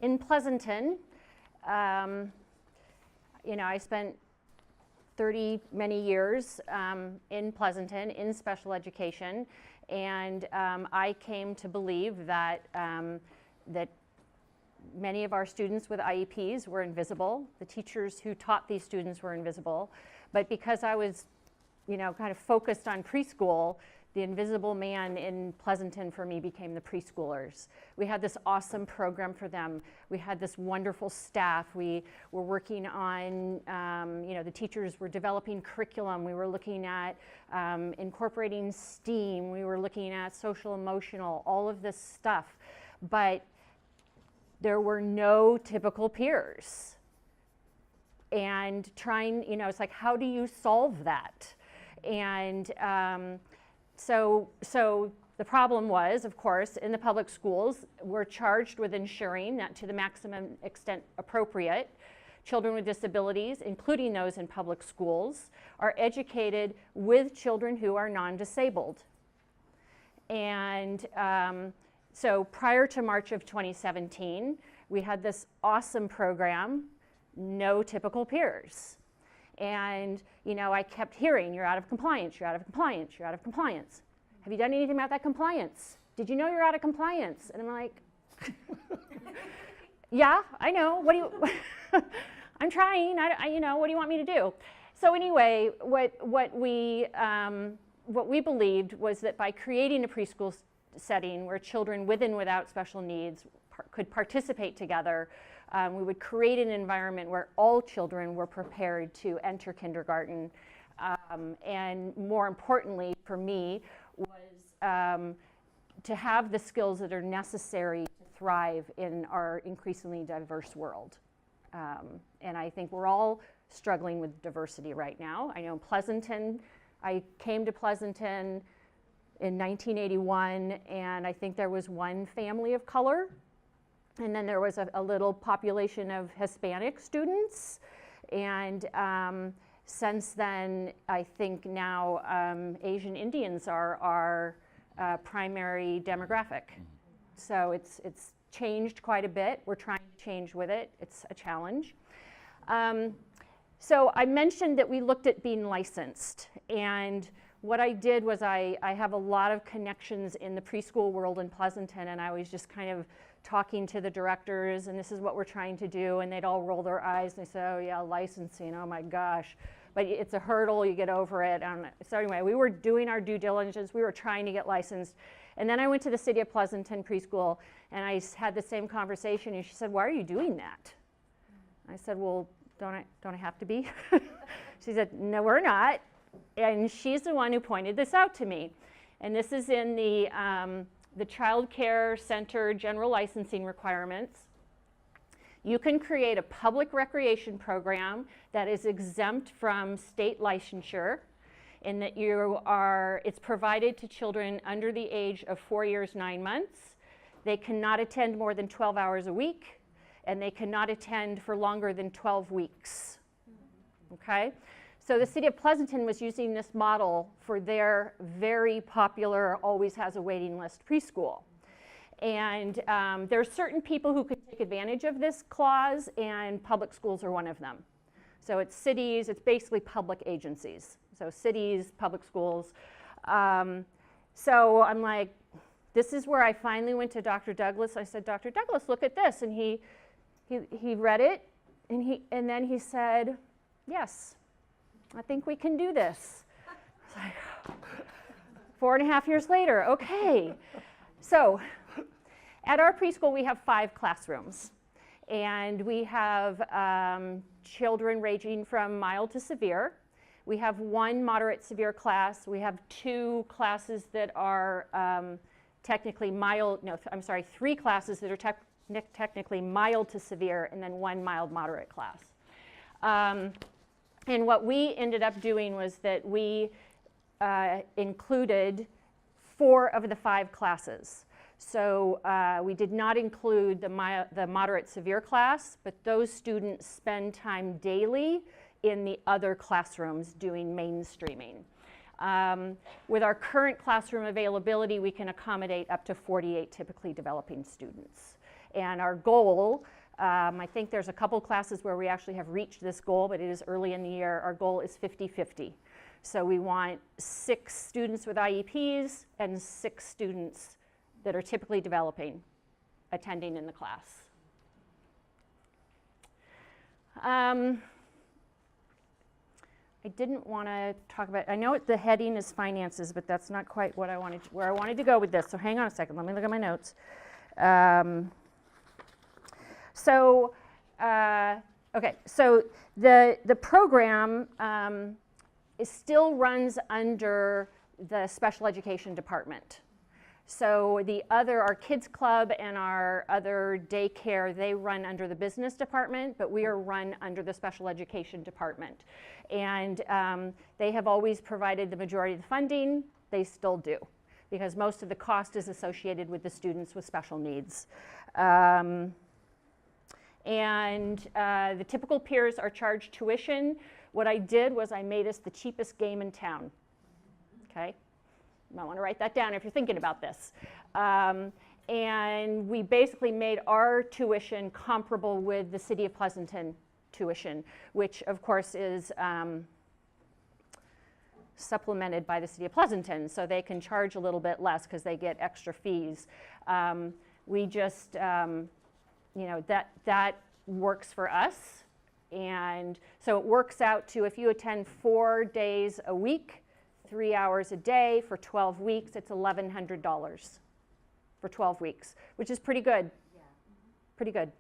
in Pleasanton, I spent many years in Pleasanton in special education, and I came to believe that that many of our students with IEPs were invisible. The teachers who taught these students were invisible, but because I was, kind of focused on preschool, the invisible man in Pleasanton for me became the preschoolers. We had this awesome program for them. We had this wonderful staff. We were working on, the teachers were developing curriculum. We were looking at incorporating STEAM. We were looking at social emotional, all of this stuff. But there were no typical peers. And trying, it's like, how do you solve that? And So the problem was, of course, in the public schools, we're charged with ensuring that to the maximum extent appropriate, children with disabilities, including those in public schools, are educated with children who are non-disabled. And so prior to March of 2017, we had this awesome program, No Typical Peers. And, I kept hearing, you're out of compliance, you're out of compliance, you're out of compliance. Have you done anything about that compliance? Did you know you're out of compliance? And I'm like, yeah, I know. What do you, I'm trying, what do you want me to do? So anyway, what we believed was that by creating a preschool setting where children with and without special needs could participate together, we would create an environment where all children were prepared to enter kindergarten. And more importantly for me was to have the skills that are necessary to thrive in our increasingly diverse world. And I think we're all struggling with diversity right now. I know in Pleasanton, I came to Pleasanton in 1981, and I think there was one family of color. And then there was a little population of Hispanic students. And since then, I think now Asian Indians are our primary demographic. So it's changed quite a bit. We're trying to change with it. It's a challenge. So I mentioned that we looked at being licensed. And what I did was I have a lot of connections in the preschool world in Pleasanton, and I was just kind of talking to the directors, and this is what we're trying to do, and they'd all roll their eyes and they say, oh yeah, licensing, oh my gosh. But it's a hurdle, you get over it. So anyway, we were doing our due diligence, we were trying to get licensed. And then I went to the City of Pleasanton preschool, and I had the same conversation, and she said, why are you doing that? I said, well, don't I have to be? She said, no, we're not. And she's the one who pointed this out to me. And this is in the Child Care Center general licensing requirements. You can create a public recreation program that is exempt from state licensure, in that it's provided to children under the age of 4 years, 9 months. They cannot attend more than 12 hours a week, and they cannot attend for longer than 12 weeks. Okay? So the City of Pleasanton was using this model for their very popular, always has a waiting list preschool. And there are certain people who could take advantage of this clause, and public schools are one of them. So it's cities, it's basically public agencies. So cities, public schools. So I'm like, this is where I finally went to Dr. Douglas. I said, Dr. Douglas, look at this. And he read it, and then he said, yes, I think we can do this. I was like, 4.5 years later, okay. So at our preschool, we have 5 classrooms. And we have children ranging from mild to severe. We have 1 moderate severe class. We have 2 classes that are technically mild, no, I'm sorry, 3 classes that are technically mild to severe, and then 1 mild moderate class. And what we ended up doing was that we included 4 of the 5 classes. So we did not include the moderate severe class, but those students spend time daily in the other classrooms doing mainstreaming. With our current classroom availability, we can accommodate up to 48 typically developing students. And our goal, I think there's a couple classes where we actually have reached this goal, but it is early in the year. Our goal is 50-50. So we want 6 students with IEPs and 6 students that are typically developing, attending in the class. I didn't want to talk about, I know the heading is finances, but that's not quite what I wanted to, where I wanted to go with this. So hang on a second, let me look at my notes. Okay, so the program still runs under the special education department. So our kids club and our other daycare, they run under the business department, but we are run under the special education department. And they have always provided the majority of the funding. They still do, because most of the cost is associated with the students with special needs. The typical peers are charged tuition. What I did was I made us the cheapest game in town, okay? You might want to write that down if you're thinking about this. And we basically made our tuition comparable with the City of Pleasanton tuition, which of course is supplemented by the City of Pleasanton, so they can charge a little bit less because they get extra fees. We just, that works for us. And so it works out to, if you attend 4 days a week, 3 hours a day for 12 weeks, it's $1,100 for 12 weeks, which is pretty good. Yeah. Pretty good.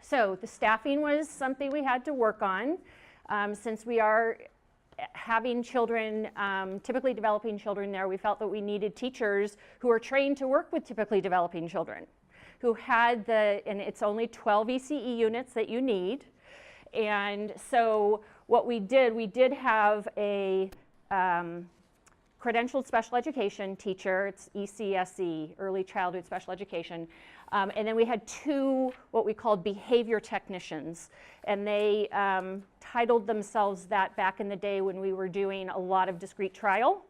So the staffing was something we had to work on. Since we are having children, typically developing children there, we felt that we needed teachers who are trained to work with typically developing children, who had and it's only 12 ECE units that you need. And so what we did have a credentialed special education teacher. It's ECSE, Early Childhood Special Education. And then we had 2 what we called behavior technicians. And they titled themselves that back in the day when we were doing a lot of discrete trial,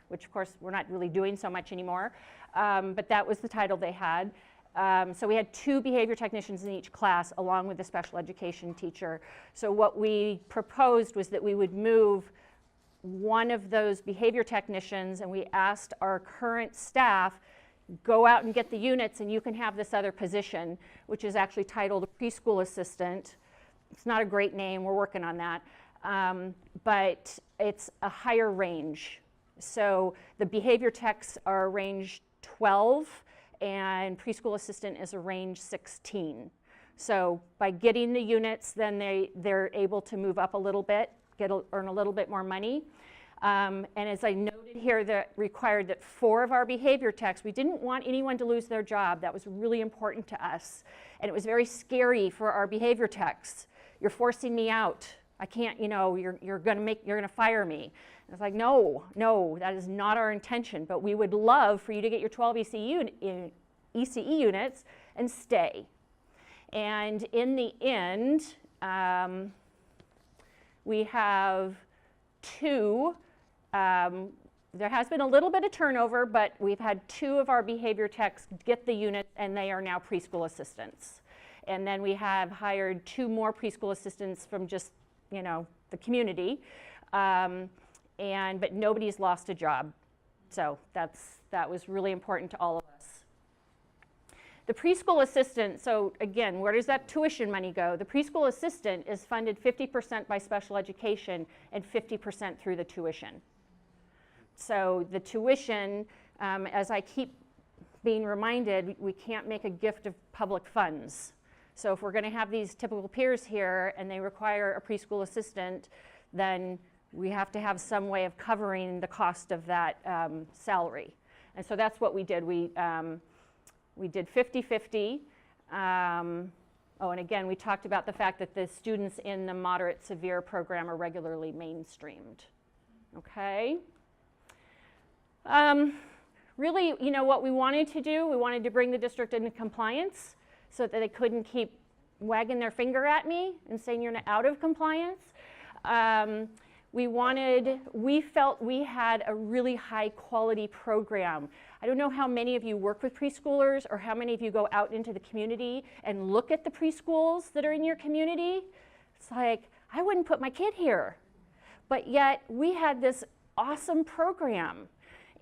which of course we're not really doing so much anymore. But that was the title they had. So we had 2 behavior technicians in each class along with the special education teacher. So what we proposed was that we would move one of those behavior technicians, and we asked our current staff, go out and get the units and you can have this other position, which is actually titled a preschool assistant. It's not a great name, we're working on that, but it's a higher range. So the behavior techs are range 12 and preschool assistant is a range 16. So by getting the units, then they're able to move up a little bit, earn a little bit more money. And as I noted here, that required that 4 of our behavior techs, we didn't want anyone to lose their job. That was really important to us. And it was very scary for our behavior techs. You're forcing me out. I can't, you're gonna fire me. And it's like, no, that is not our intention, but we would love for you to get your 12 ECE units and stay. And in the end, we have 2, there has been a little bit of turnover, but we've had 2 of our behavior techs get the unit and they are now preschool assistants. And then we have hired 2 more preschool assistants from just, the community, but nobody's lost a job. So that was really important to all of us. The preschool assistant, so again, where does that tuition money go? The preschool assistant is funded 50% by special education and 50% through the tuition. So the tuition, as I keep being reminded, we can't make a gift of public funds. So if we're going to have these typical peers here and they require a preschool assistant, then we have to have some way of covering the cost of that salary. And so that's what we did. We did 50-50. And again, we talked about the fact that the students in the moderate severe program are regularly mainstreamed. Okay. Really, what we wanted to do, we wanted to bring the district into compliance so that they couldn't keep wagging their finger at me and saying you're out of compliance. We felt we had a really high quality program. I don't know how many of you work with preschoolers or how many of you go out into the community and look at the preschools that are in your community. It's like, I wouldn't put my kid here. But yet we had this awesome program.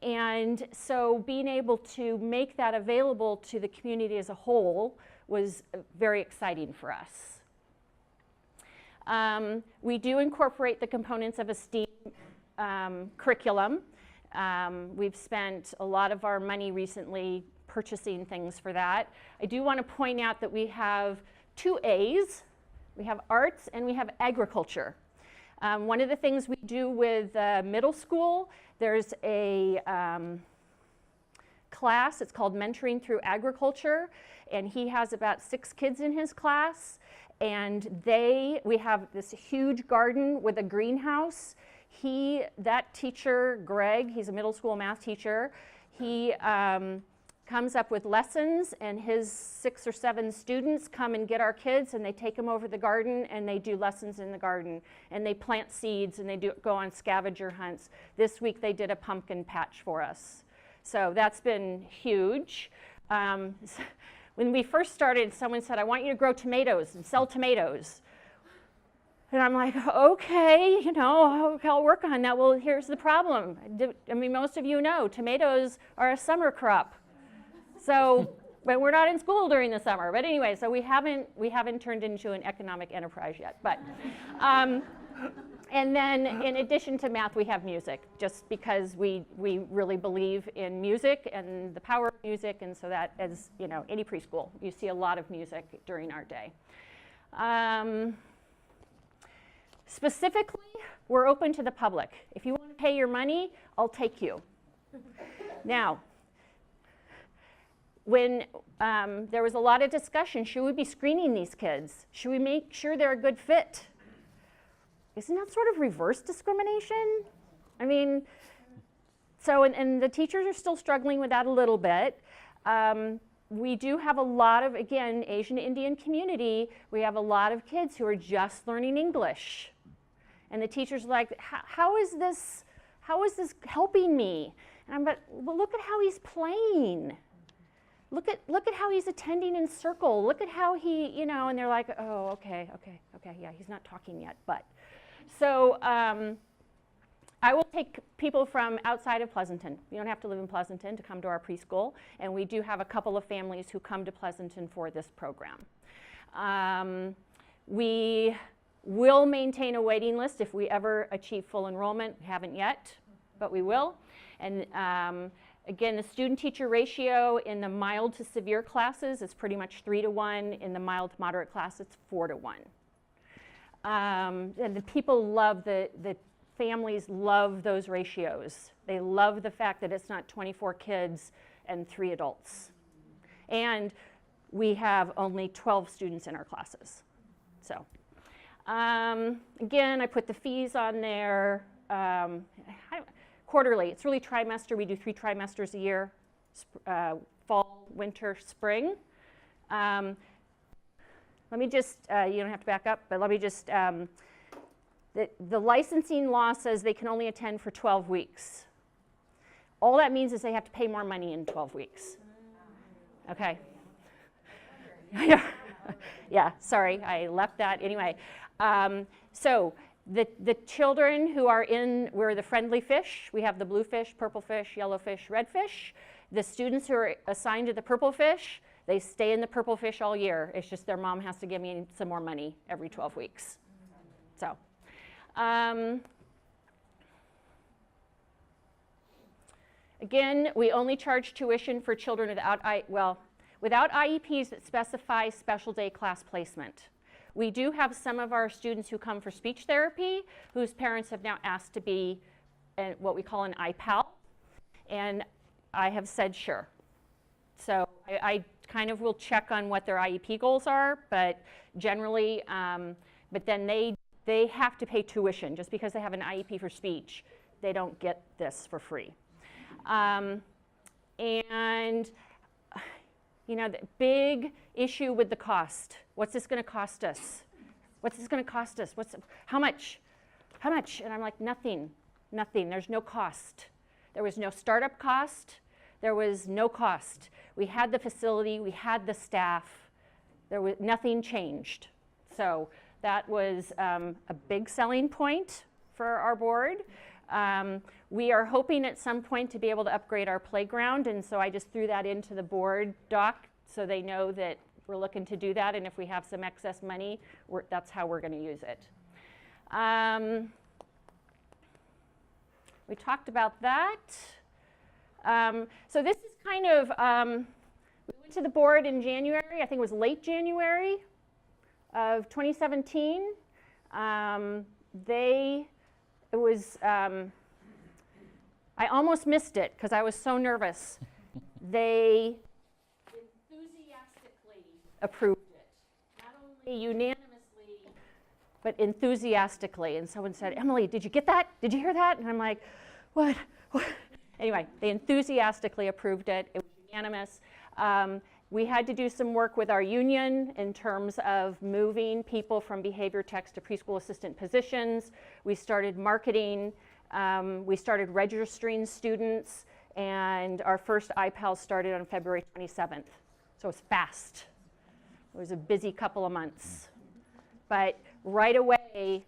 And so being able to make that available to the community as a whole was very exciting for us. We do incorporate the components of a STEAM curriculum. We've spent a lot of our money recently purchasing things for that. I do want to point out that we have 2 A's. We have arts and we have agriculture. One of the things we do with middle school, there's a class, it's called Mentoring Through Agriculture, and he has about 6 kids in his class, and we have this huge garden with a greenhouse. That teacher, Greg, he's a middle school math teacher, he comes up with lessons, and his 6 or 7 students come and get our kids, and they take them over the garden, and they do lessons in the garden, and they plant seeds, and they go on scavenger hunts. This week they did a pumpkin patch for us. So that's been huge. When we first started, someone said, I want you to grow tomatoes and sell tomatoes. And I'm like, okay, I'll work on that. Well, here's the problem. Most of you know, tomatoes are a summer crop. So, but we're not in school during the summer. But anyway, so we haven't turned into an economic enterprise yet. But, and then in addition to math, we have music, just because we really believe in music and the power of music. And so that, as any preschool, you see a lot of music during our day. Specifically, we're open to the public. If you want to pay your money, I'll take you. Now, when there was a lot of discussion, should we be screening these kids? Should we make sure they're a good fit? Isn't that sort of reverse discrimination? So, and the teachers are still struggling with that a little bit. We do have a lot of, again, Asian Indian community, we have a lot of kids who are just learning English. And the teacher's like, how is this helping me? And I'm like, well, look at how he's playing. Look at how he's attending in circle. Look at how he, and they're like, oh, okay, yeah, he's not talking yet, but. So I will take people from outside of Pleasanton. You don't have to live in Pleasanton to come to our preschool, and we do have a couple of families who come to Pleasanton for this program. We will maintain a waiting list if we ever achieve full enrollment. We haven't yet, but we will. And again, the student-teacher ratio in the mild to severe classes is pretty much 3 to 1. In the mild to moderate class, it's 4 to 1. And the people love, the families love those ratios. They love the fact that it's not 24 kids and 3 adults. And we have only 12 students in our classes. So again, I put the fees on there. Quarterly, it's really trimester. We do 3 trimesters a year, fall, winter, spring. Let me just, you don't have to back up, but let me just, the licensing law says they can only attend for 12 weeks. All that means is they have to pay more money in 12 weeks. Okay. Yeah, sorry, I left that. Anyway, so the children who are in, we're the friendly fish. We have the blue fish, purple fish, yellow fish, red fish. The students who are assigned to the purple fish, they stay in the purple fish all year. It's just their mom has to give me some more money every 12 weeks. So, again, we only charge tuition for children without IEPs that specify special day class placement. We do have some of our students who come for speech therapy whose parents have now asked to be what we call an IPAL, and I have said sure. So I kind of will check on what their IEP goals are, but generally, but then they have to pay tuition. Just because they have an IEP for speech, they don't get this for free. And you know, the big issue with the cost. What's this going to cost us? What's this going to cost us? How much? How much? And I'm like, nothing, nothing. There's no cost. There was no startup cost. There was no cost. We had the facility. We had the staff. There was nothing changed. So that was a big selling point for our board. We are hoping at some point to be able to upgrade our playground, and so I just threw that into the board doc so they know that we're looking to do that, and if we have some excess money, that's how we're going to use it. We talked about that. So this is kind of, we went to the board in January, I think it was late January of 2017. I almost missed it because I was so nervous. They enthusiastically approved it. Not only unanimously, but enthusiastically. And someone said, Emily, did you get that? Did you hear that? And I'm like, what? Anyway, they enthusiastically approved it. It was unanimous. We had to do some work with our union in terms of moving people from behavior techs to preschool assistant positions. We started marketing. We started registering students, and our first IPAL started on February 27th. So it was fast. It was a busy couple of months. But right away,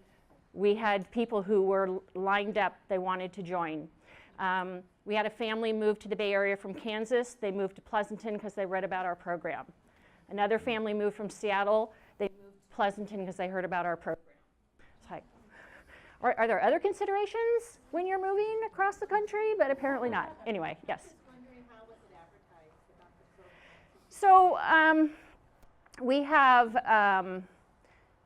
we had people who were lined up. They wanted to join. We had a family move to the Bay Area from Kansas. They moved to Pleasanton because they read about our program. Another family moved from Seattle. They moved to Pleasanton because they heard about our program. It's like, are there other considerations when you're moving across the country? But apparently not. Anyway, yes. So we have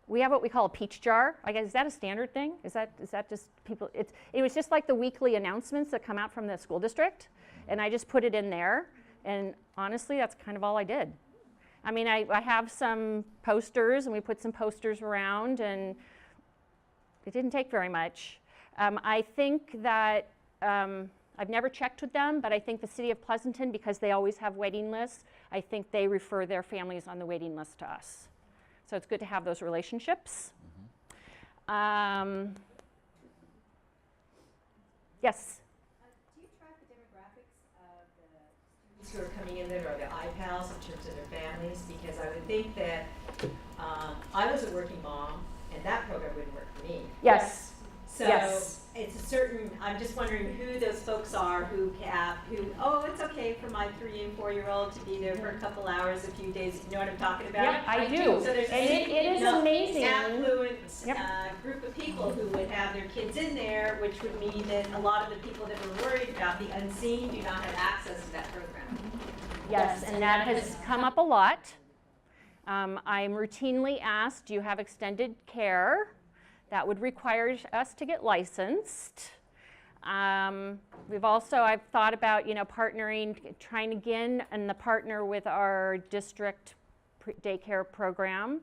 what we call a peach jar. I guess, is that a standard thing? Is that just people? It was just like the weekly announcements that come out from the school district, and I just put it in there. And honestly, that's kind of all I did. I mean, I have some posters, and we put some posters around, and it didn't take very much. I think that I've never checked with them, but I think the city of Pleasanton, because they always have waiting lists, I think they refer their families on the waiting list to us. So it's good to have those relationships. Yes?
Do you track the demographics of the students who are coming in there, or the IPALs in terms of their families? Because I would think that I was a working mom, and that program wouldn't work for me.
Yes.
So
yes.
it's a certain, I'm just wondering who those folks are who, oh, it's okay for my 3 and 4-year-old to be there for a couple hours, a few days, you know what I'm talking about?
Yeah, I do.
So there's
And it is amazing.
affluent
Yep.
group of people who would have their kids in there, which would mean that a lot of the people that were worried about the unseen do not have access to that program.
Yes, and that has come up a lot. I'm routinely asked, do you have extended care? That would require us to get licensed. I've thought about, partnering, trying again and the partner with our district daycare program.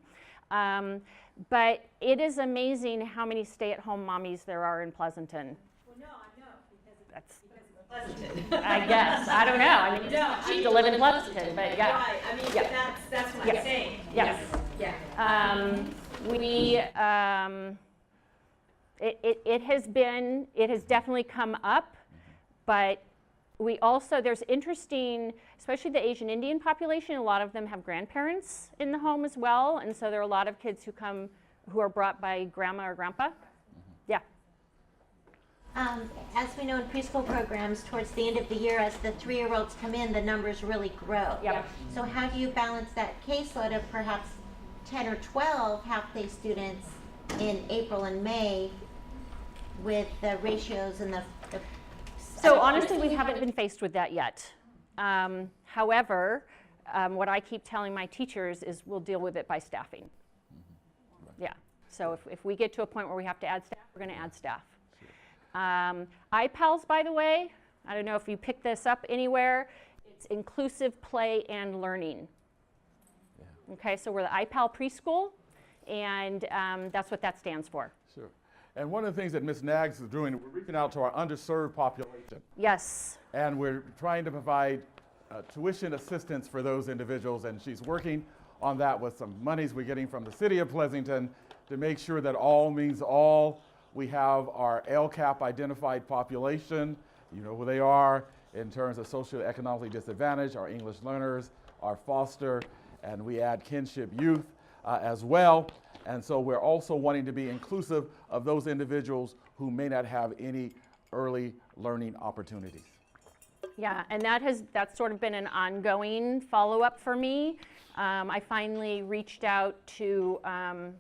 But it is amazing how many stay-at-home mommies there are in Pleasanton.
Well, no, I know, because it's Pleasanton.
I guess. I don't know. I mean, it's cheap to live in Pleasanton, but yeah.
Right, I mean,
Yeah.
that's what
Yeah.
I'm saying.
Yes.
Yeah.
It has definitely come up, but there's interesting, especially the Asian Indian population, a lot of them have grandparents in the home as well, and so there are a lot of kids who are brought by grandma or grandpa. Yeah.
As we know in preschool programs, towards the end of the year, as the 3-year-olds come in, the numbers really grow.
Yep.
So how do you balance that caseload of perhaps 10 or 12 half-day students in April and May with the ratios and the
So honestly, we haven't been faced with that yet. However, what I keep telling my teachers is we'll deal with it by staffing. Yeah, so if we get to a point where we have to add staff, we're going to add staff. iPals, by the way, I don't know if you picked this up anywhere, it's inclusive play and learning. Okay, so we're the iPal preschool, and that's what that stands for.
Sure. And one of the things that Ms. Knaggs is doing, we're reaching out to our underserved population.
Yes.
And we're trying to provide tuition assistance for those individuals, and she's working on that with some monies we're getting from the city of Pleasanton to make sure that all means all. We have our LCAP identified population, you know who they are, in terms of socioeconomically disadvantaged, our English learners, our foster, and we add kinship youth as well. And so we're also wanting to be inclusive of those individuals who may not have any early learning opportunities.
Yeah, and that's sort of been an ongoing follow-up for me. I finally reached out to,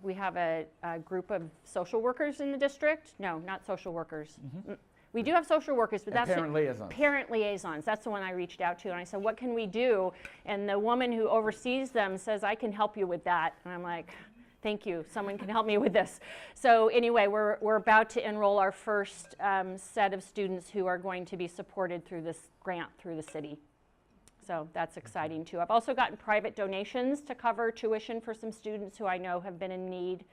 we have a group of social workers in the district. No, not social workers. We do have social workers, but
and
that's
parent liaisons.
Parent liaisons. That's the one I reached out to, and I said, what can we do? And the woman who oversees them says, I can help you with that. And I'm like, thank you, someone can help me with this. So anyway, we're about to enroll our first set of students who are going to be supported through this grant through the city. So that's exciting too. I've also gotten private donations to cover tuition for some students who I know have been in need.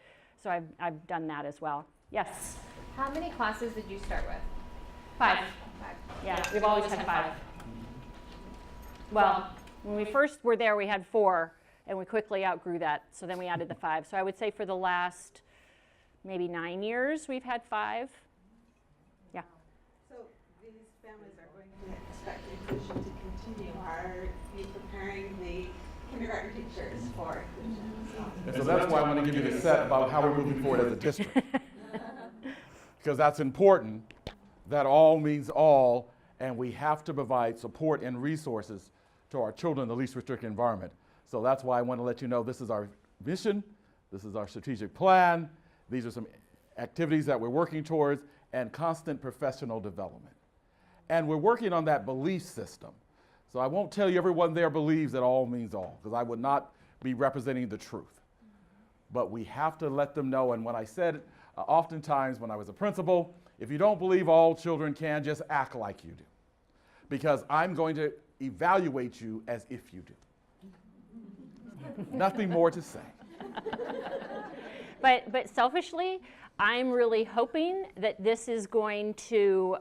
So I've done that as well. Yes?
How many classes did you start with?
5. Yeah, we've always had 5. Well, when we first were there, we had 4. And we quickly outgrew that, so then we added the 5. So I would say for the last maybe 9 years, we've had 5. Yeah.
So these families are going to expect inclusion to continue. Are you preparing the kindergarten teachers for inclusion?
And so that's why I want to give you the set about how we're moving forward as a district. Because that's important, that all means all, and we have to provide support and resources to our children in the least restricted environment. So that's why I want to let you know this is our mission, this is our strategic plan, these are some activities that we're working towards, and constant professional development. And we're working on that belief system. So I won't tell you everyone there believes that all means all, because I would not be representing the truth. But we have to let them know, and when I said oftentimes when I was a principal, if you don't believe all children can, just act like you do. Because I'm going to evaluate you as if you do. Nothing more to say.
But selfishly, I'm really hoping that this is going to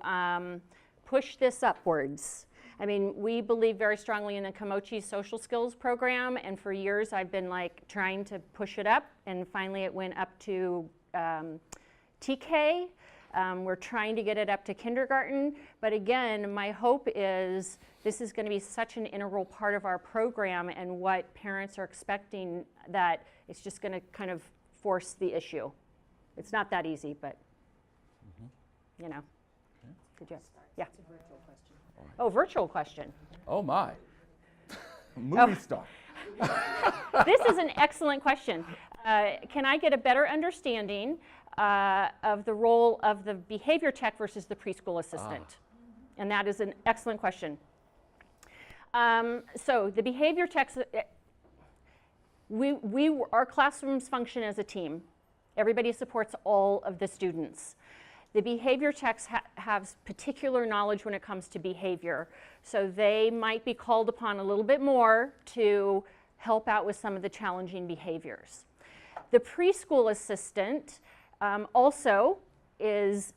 push this upwards. I mean, we believe very strongly in the Komochi social skills program, and for years I've been trying to push it up, and finally it went up to TK. We're trying to get it up to kindergarten, but again, my hope is this is going to be such an integral part of our program and what parents are expecting that it's just going to kind of force the issue. It's not that easy, but. you know. Did you? Yeah. Oh, virtual question.
Oh my. Movie star.
This is an excellent question. Can I get a better understanding of the role of the behavior tech versus the preschool assistant? And that is an excellent question. So the behavior techs, our classrooms function as a team. Everybody supports all of the students. The behavior techs have particular knowledge when it comes to behavior. So they might be called upon a little bit more to help out with some of the challenging behaviors. The preschool assistant also is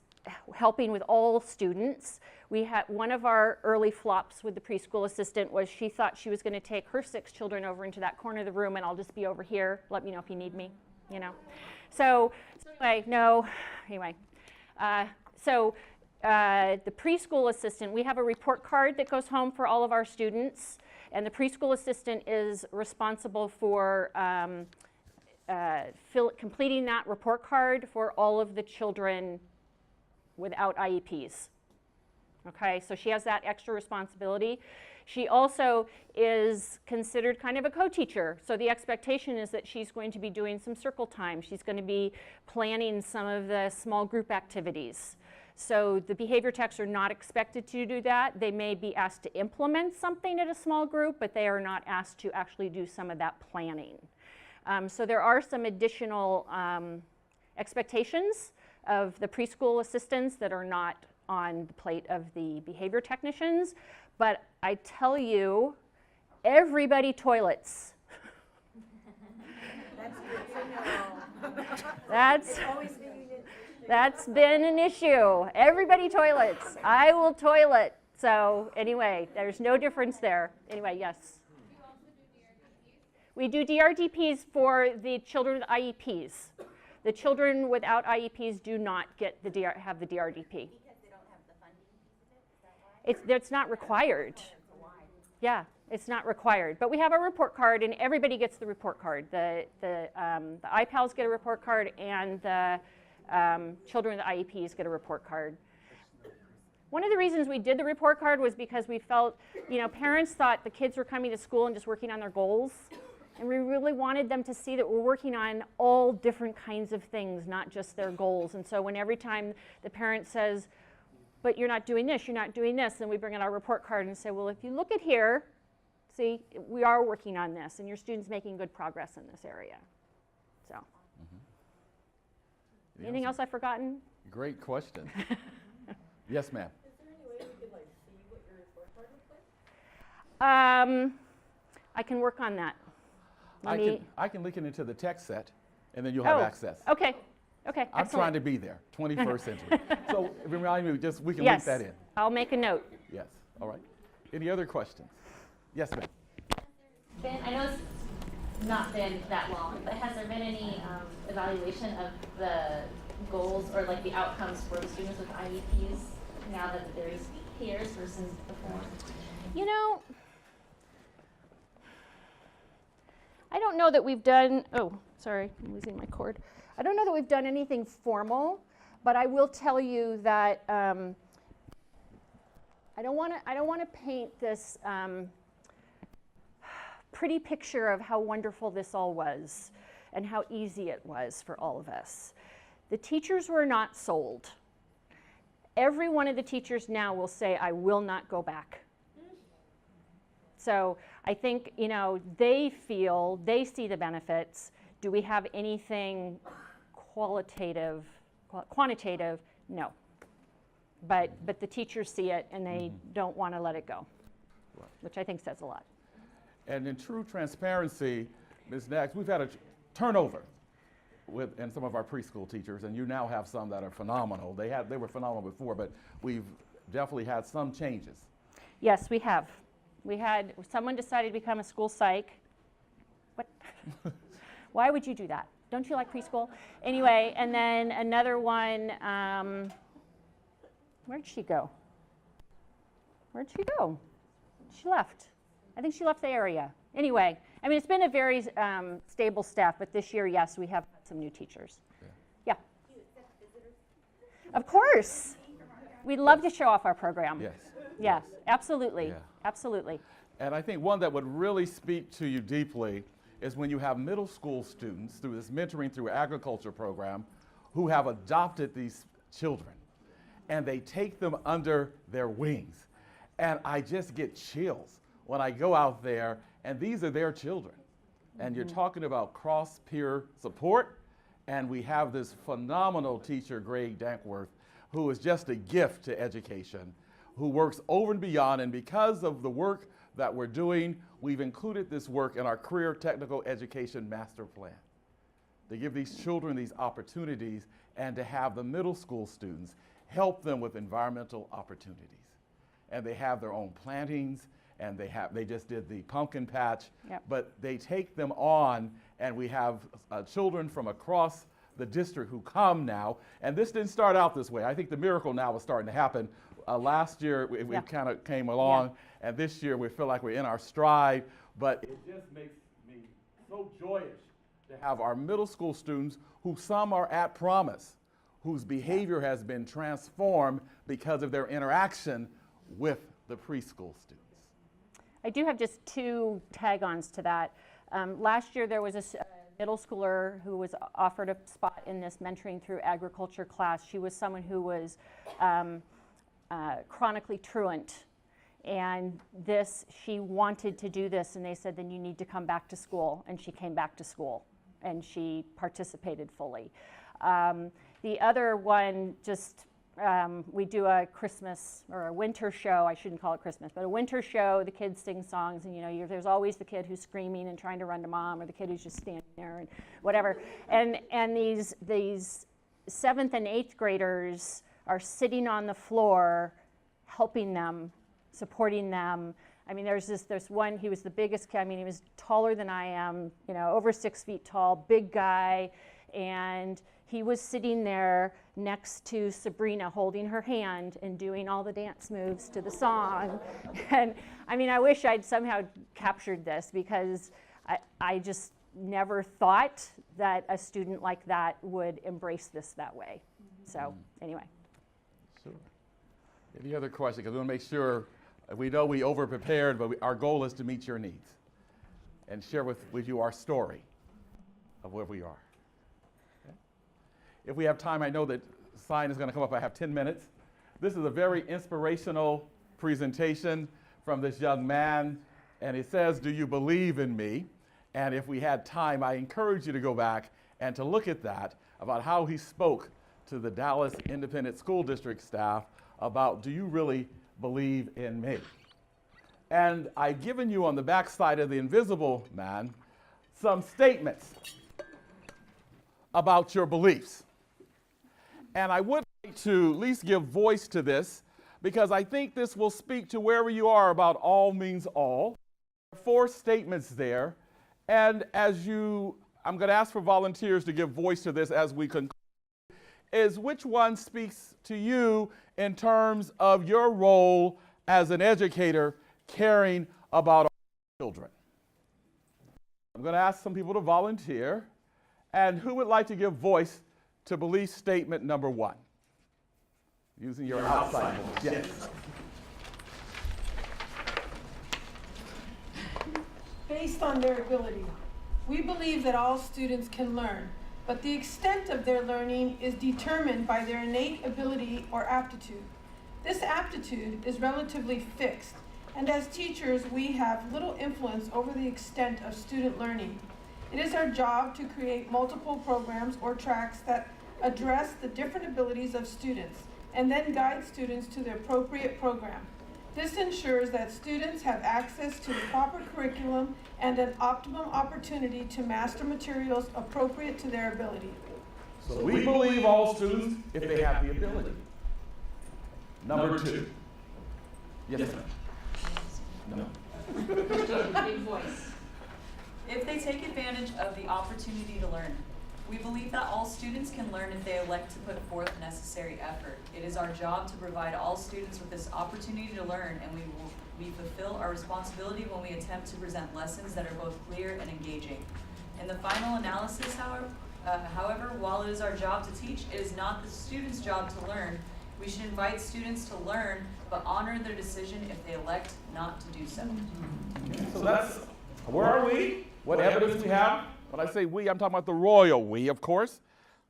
helping with all students. We had one of our early flops with the preschool assistant was she thought she was going to take her 6 children over into that corner of the room and I'll just be over here. Let me know if you need me, you know. So anyway, no, anyway. The preschool assistant, we have a report card that goes home for all of our students, and the preschool assistant is responsible for completing that report card for all of the children without IEPs. Okay, so she has that extra responsibility. She also is considered kind of a co-teacher. So the expectation is that she's going to be doing some circle time. She's going to be planning some of the small group activities. So the behavior techs are not expected to do that. They may be asked to implement something at a small group, but they are not asked to actually do some of that planning. So there are some additional expectations of the preschool assistants that are not on the plate of the behavior technicians, but I tell you, everybody toilets. That's been an issue. Everybody toilets. I will toilet. So anyway, there's no difference there. Anyway, yes. We do DRDPs for the children with IEPs. The children without IEPs do not get have the DRDP. It's not required. Yeah, it's not required. But we have a report card, and everybody gets the report card. The IPALs get a report card, and the children with IEPs get a report card. One of the reasons we did the report card was because we felt, parents thought the kids were coming to school and just working on their goals. And we really wanted them to see that we're working on all different kinds of things, not just their goals. And so when every time the parent says, but you're not doing this, you're not doing this, then we bring out our report card and say, well, if you look at here, see, we are working on this, and your student's making good progress in this area. So, anything else I've forgotten?
Great question. Yes, ma'am.
Is there any way we could see what your report card looks like?
I can work on that.
I can link it into the text set, and then you'll have access.
Okay. Okay.
I'm
excellent.
trying to be there, 21st century. So remind me, we can
yes,
link that in.
I'll make a note.
Yes. All right. Any other questions? Yes, ma'am.
I know it's not been that long, but has there been any evaluation of the goals or the outcomes for the students with IEPs now that there's peers versus before?
I don't know that we've done, oh, sorry, I'm losing my cord. I don't know that we've done anything formal, but I will tell you that I don't want to paint this pretty picture of how wonderful this all was and how easy it was for all of us. The teachers were not sold. Every one of the teachers now will say, I will not go back. So I think, they see the benefits. Do we have anything quantitative? No. But the teachers see it and they don't want to let it go, which I think says a lot.
And in true transparency, Ms. Knaggs, we've had a turnover in some of our preschool teachers, and you now have some that are phenomenal. They were phenomenal before, but we've definitely had some changes.
Yes, we have. We had someone decided to become a school psych. What? Why would you do that? Don't you like preschool? Anyway, and then another one, where'd she go? She left. I think she left the area. Anyway, it's been a very stable staff, but this year, yes, we have some new teachers. Yeah. Of course. We'd love to show off our program.
Yes.
Yeah, absolutely.
Yeah.
Absolutely.
And I think one that would really speak to you deeply is when you have middle school students through this mentoring through agriculture program who have adopted these children and they take them under their wings. And I just get chills when I go out there and these are their children. And you're talking about cross-peer support, and we have this phenomenal teacher, Greg Dankworth, who is just a gift to education, who works over and beyond, and because of the work that we're doing, we've included this work in our Career Technical Education Master Plan to give these children these opportunities and to have the middle school students help them with environmental opportunities. And they have their own plantings, and they just did the pumpkin patch, but they take them on, and we have children from across the district who come now, and this didn't start out this way. I think the miracle now is starting to happen. Last year, we kind of came along, and this year we feel like we're in our stride, but it just makes me so joyous to have our middle school students, who some are at promise, whose behavior has been transformed because of their interaction with the preschool students.
I do have just two tag-ons to that. Last year there was a middle schooler who was offered a spot in this mentoring through agriculture class. She was someone who was chronically truant, and she wanted to do this, and they said, then you need to come back to school, and she came back to school and she participated fully. The other one, we do a Christmas or a winter show. I shouldn't call it Christmas, but a winter show. The kids sing songs, and there's always the kid who's screaming and trying to run to mom, or the kid who's just standing there and whatever. And these 7th and 8th graders are sitting on the floor, helping them, supporting them. I mean, there's one. He was the biggest kid. I mean, he was taller than I am. Over 6 feet tall, big guy, and he was sitting there next to Sabrina, holding her hand and doing all the dance moves to the song. And I mean, I wish I'd somehow captured this, because I just never thought that a student like that would embrace this that way. So anyway.
Sure. Any other questions? Because we want to make sure, we know we over-prepared, but our goal is to meet your needs and share with you our story of where we are. If we have time, I know that sign is going to come up. I have 10 minutes. This is a very inspirational presentation from this young man, and it says, do you believe in me? And if we had time, I encourage you to go back and to look at that, about how he spoke to the Dallas Independent School District staff about, do you really believe in me? And I've given you on the back side of the Invisible Man some statements about your beliefs. And I would like to at least give voice to this, because I think this will speak to wherever you are about all means all. 4 statements there. And I'm going to ask for volunteers to give voice to this as we conclude, is which one speaks to you in terms of your role as an educator caring about our children. I'm going to ask some people to volunteer. And who would like to give voice to belief statement number 1? Using your outside voice. Yes.
Based on their ability. We believe that all students can learn, but the extent of their learning is determined by their innate ability or aptitude. This aptitude is relatively fixed, and as teachers, we have little influence over the extent of student learning. It is our job to create multiple programs or tracks that address the different abilities of students, and then guide students to the appropriate program. This ensures that students have access to the proper curriculum and an optimum opportunity to master materials appropriate to their ability.
So we believe all students if they have the ability. Number 2. Yes, ma'am. No.
Big voice. If they take advantage of the opportunity to learn. We believe that all students can learn if they elect to put forth necessary effort. It is our job to provide all students with this opportunity to learn, and we fulfill our responsibility when we attempt to present lessons that are both clear and engaging. In the final analysis, however, while it is our job to teach, it is not the student's job to learn. We should invite students to learn, but honor their decision if they elect not to do so.
So that's, where are we? What evidence we have? When I say we, I'm talking about the royal we, of course,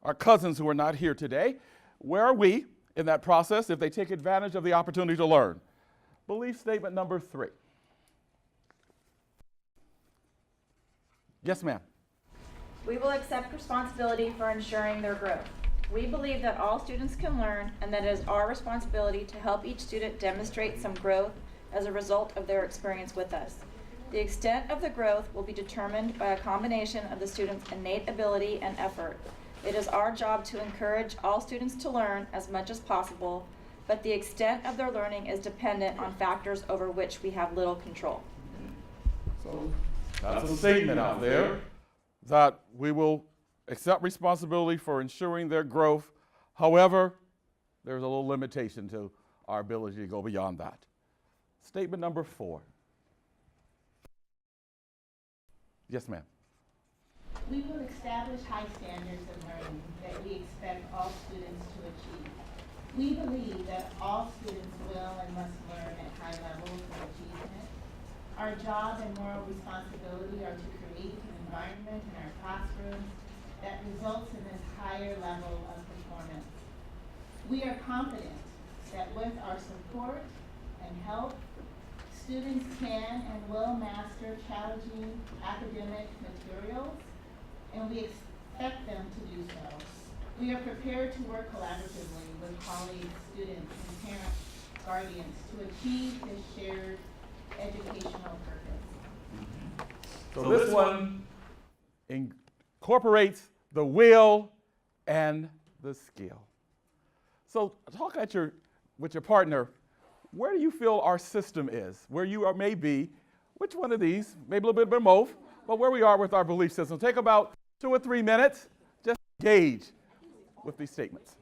our cousins who are not here today. Where are we in that process if they take advantage of the opportunity to learn? Belief statement number 3. Yes, ma'am.
We will accept responsibility for ensuring their growth. We believe that all students can learn and that it is our responsibility to help each student demonstrate some growth as a result of their experience with us. The extent of the growth will be determined by a combination of the student's innate ability and effort. It is our job to encourage all students to learn as much as possible, but the extent of their learning is dependent on factors over which we have little control.
So that's a statement out there that we will accept responsibility for ensuring their growth. However, there's a little limitation to our ability to go beyond that. Statement number 4. Yes, ma'am.
We will establish high standards of learning that we expect all students to achieve. We believe that all students will and must learn at high levels of achievement. Our job and moral responsibility are to create an environment in our classrooms that results in this higher level of performance. We are confident that with our support and help, students can and will master challenging academic materials, and we expect them to do so. We are prepared to work collaboratively with colleagues, students, and parents, guardians to achieve this shared educational purpose.
So this one incorporates the will and the skill. So talk with your partner. Where do you feel our system is? Where you are may be, which one of these, maybe a little bit of both, but where we are with our belief system. Take about 2 or 3 minutes, just engage with these statements.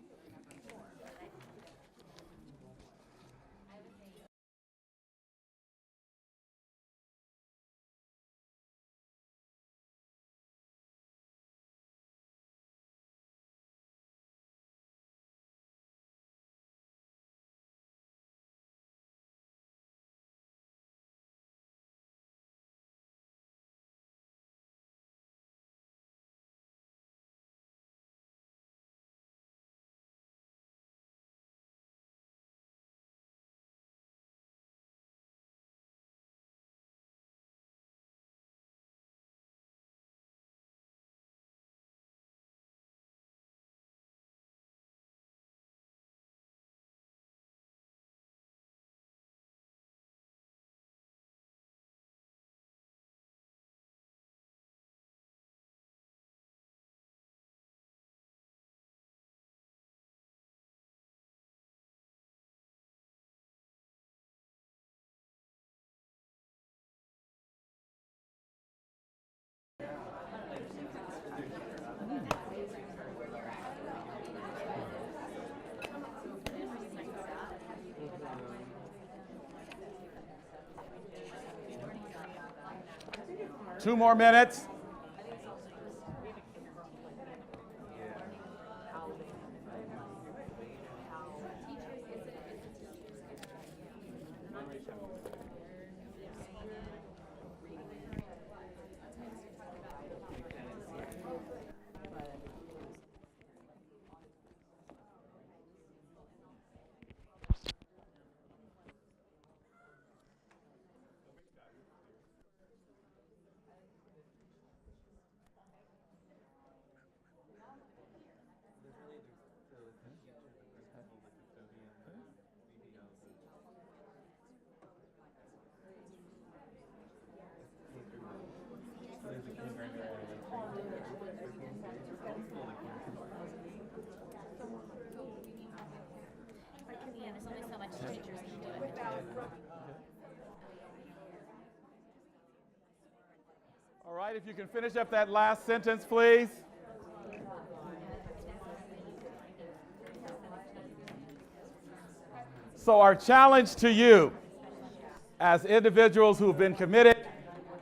Two more minutes. All right, if you can finish up that last sentence, please. So our challenge to you as individuals who've been committed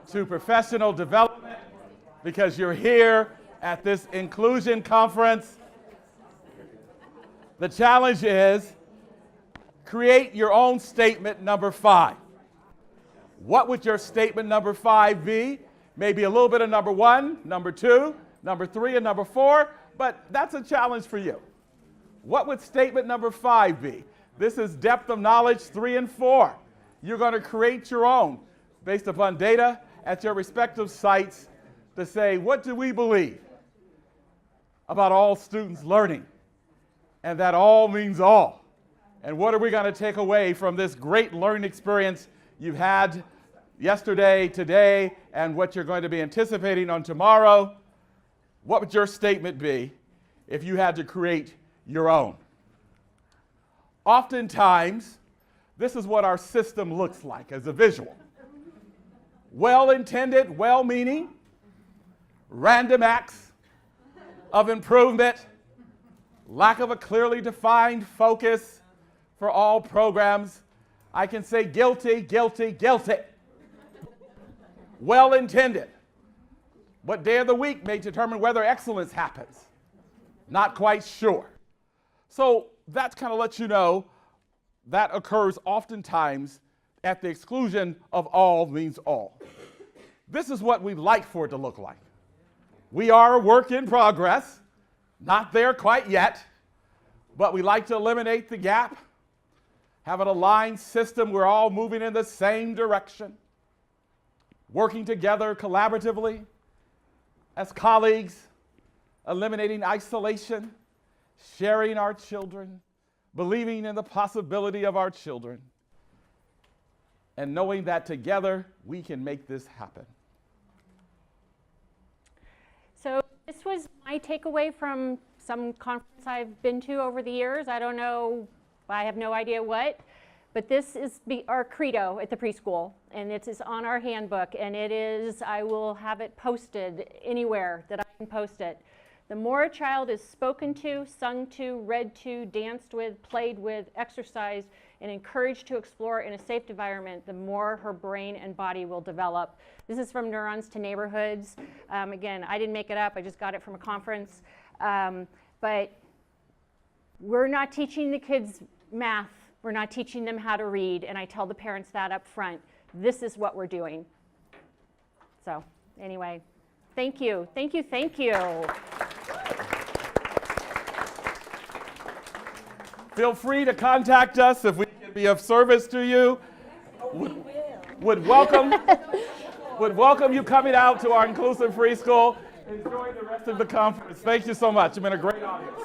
to professional development, because you're here at this inclusion conference, the challenge is create your own statement number 5. What would your statement number 5 be? Maybe a little bit of number 1, number 2, number 3, and number 4, but that's a challenge for you. What would statement number 5 be? This is depth of knowledge 3 and 4. You're going to create your own based upon data at your respective sites to say, what do we believe about all students learning? And that all means all. And what are we going to take away from this great learning experience you've had yesterday, today, and what you're going to be anticipating on tomorrow? What would your statement be if you had to create your own? Oftentimes, this is what our system looks like as a visual. Well-intended, well-meaning, random acts of improvement, lack of a clearly defined focus for all programs. I can say guilty, guilty, guilty. Well-intended. What day of the week may determine whether excellence happens? Not quite sure. So that kind of lets you know that occurs oftentimes at the exclusion of all means all. This is what we'd like for it to look like. We are a work in progress, not there quite yet, but we like to eliminate the gap, have an aligned system, we're all moving in the same direction, working together collaboratively as colleagues, eliminating isolation, sharing our children, believing in the possibility of our children, and knowing that together we can make this happen.
So this was my takeaway from some conference I've been to over the years. I don't know, I have no idea what, but this is our credo at the preschool, and it is on our handbook, and it is, I will have it posted anywhere that I can post it. The more a child is spoken to, sung to, read to, danced with, played with, exercised, and encouraged to explore in a safe environment, the more her brain and body will develop. This is from Neurons to Neighborhoods. Again, I didn't make it up, I just got it from a conference. But we're not teaching the kids math, we're not teaching them how to read, and I tell the parents that up front. This is what we're doing. So, anyway, thank you, thank you, thank you.
Feel free to contact us if we can be of service to you. Would welcome you coming out to our inclusive preschool. Enjoy the rest of the conference. Thank you so much. You've been a great audience.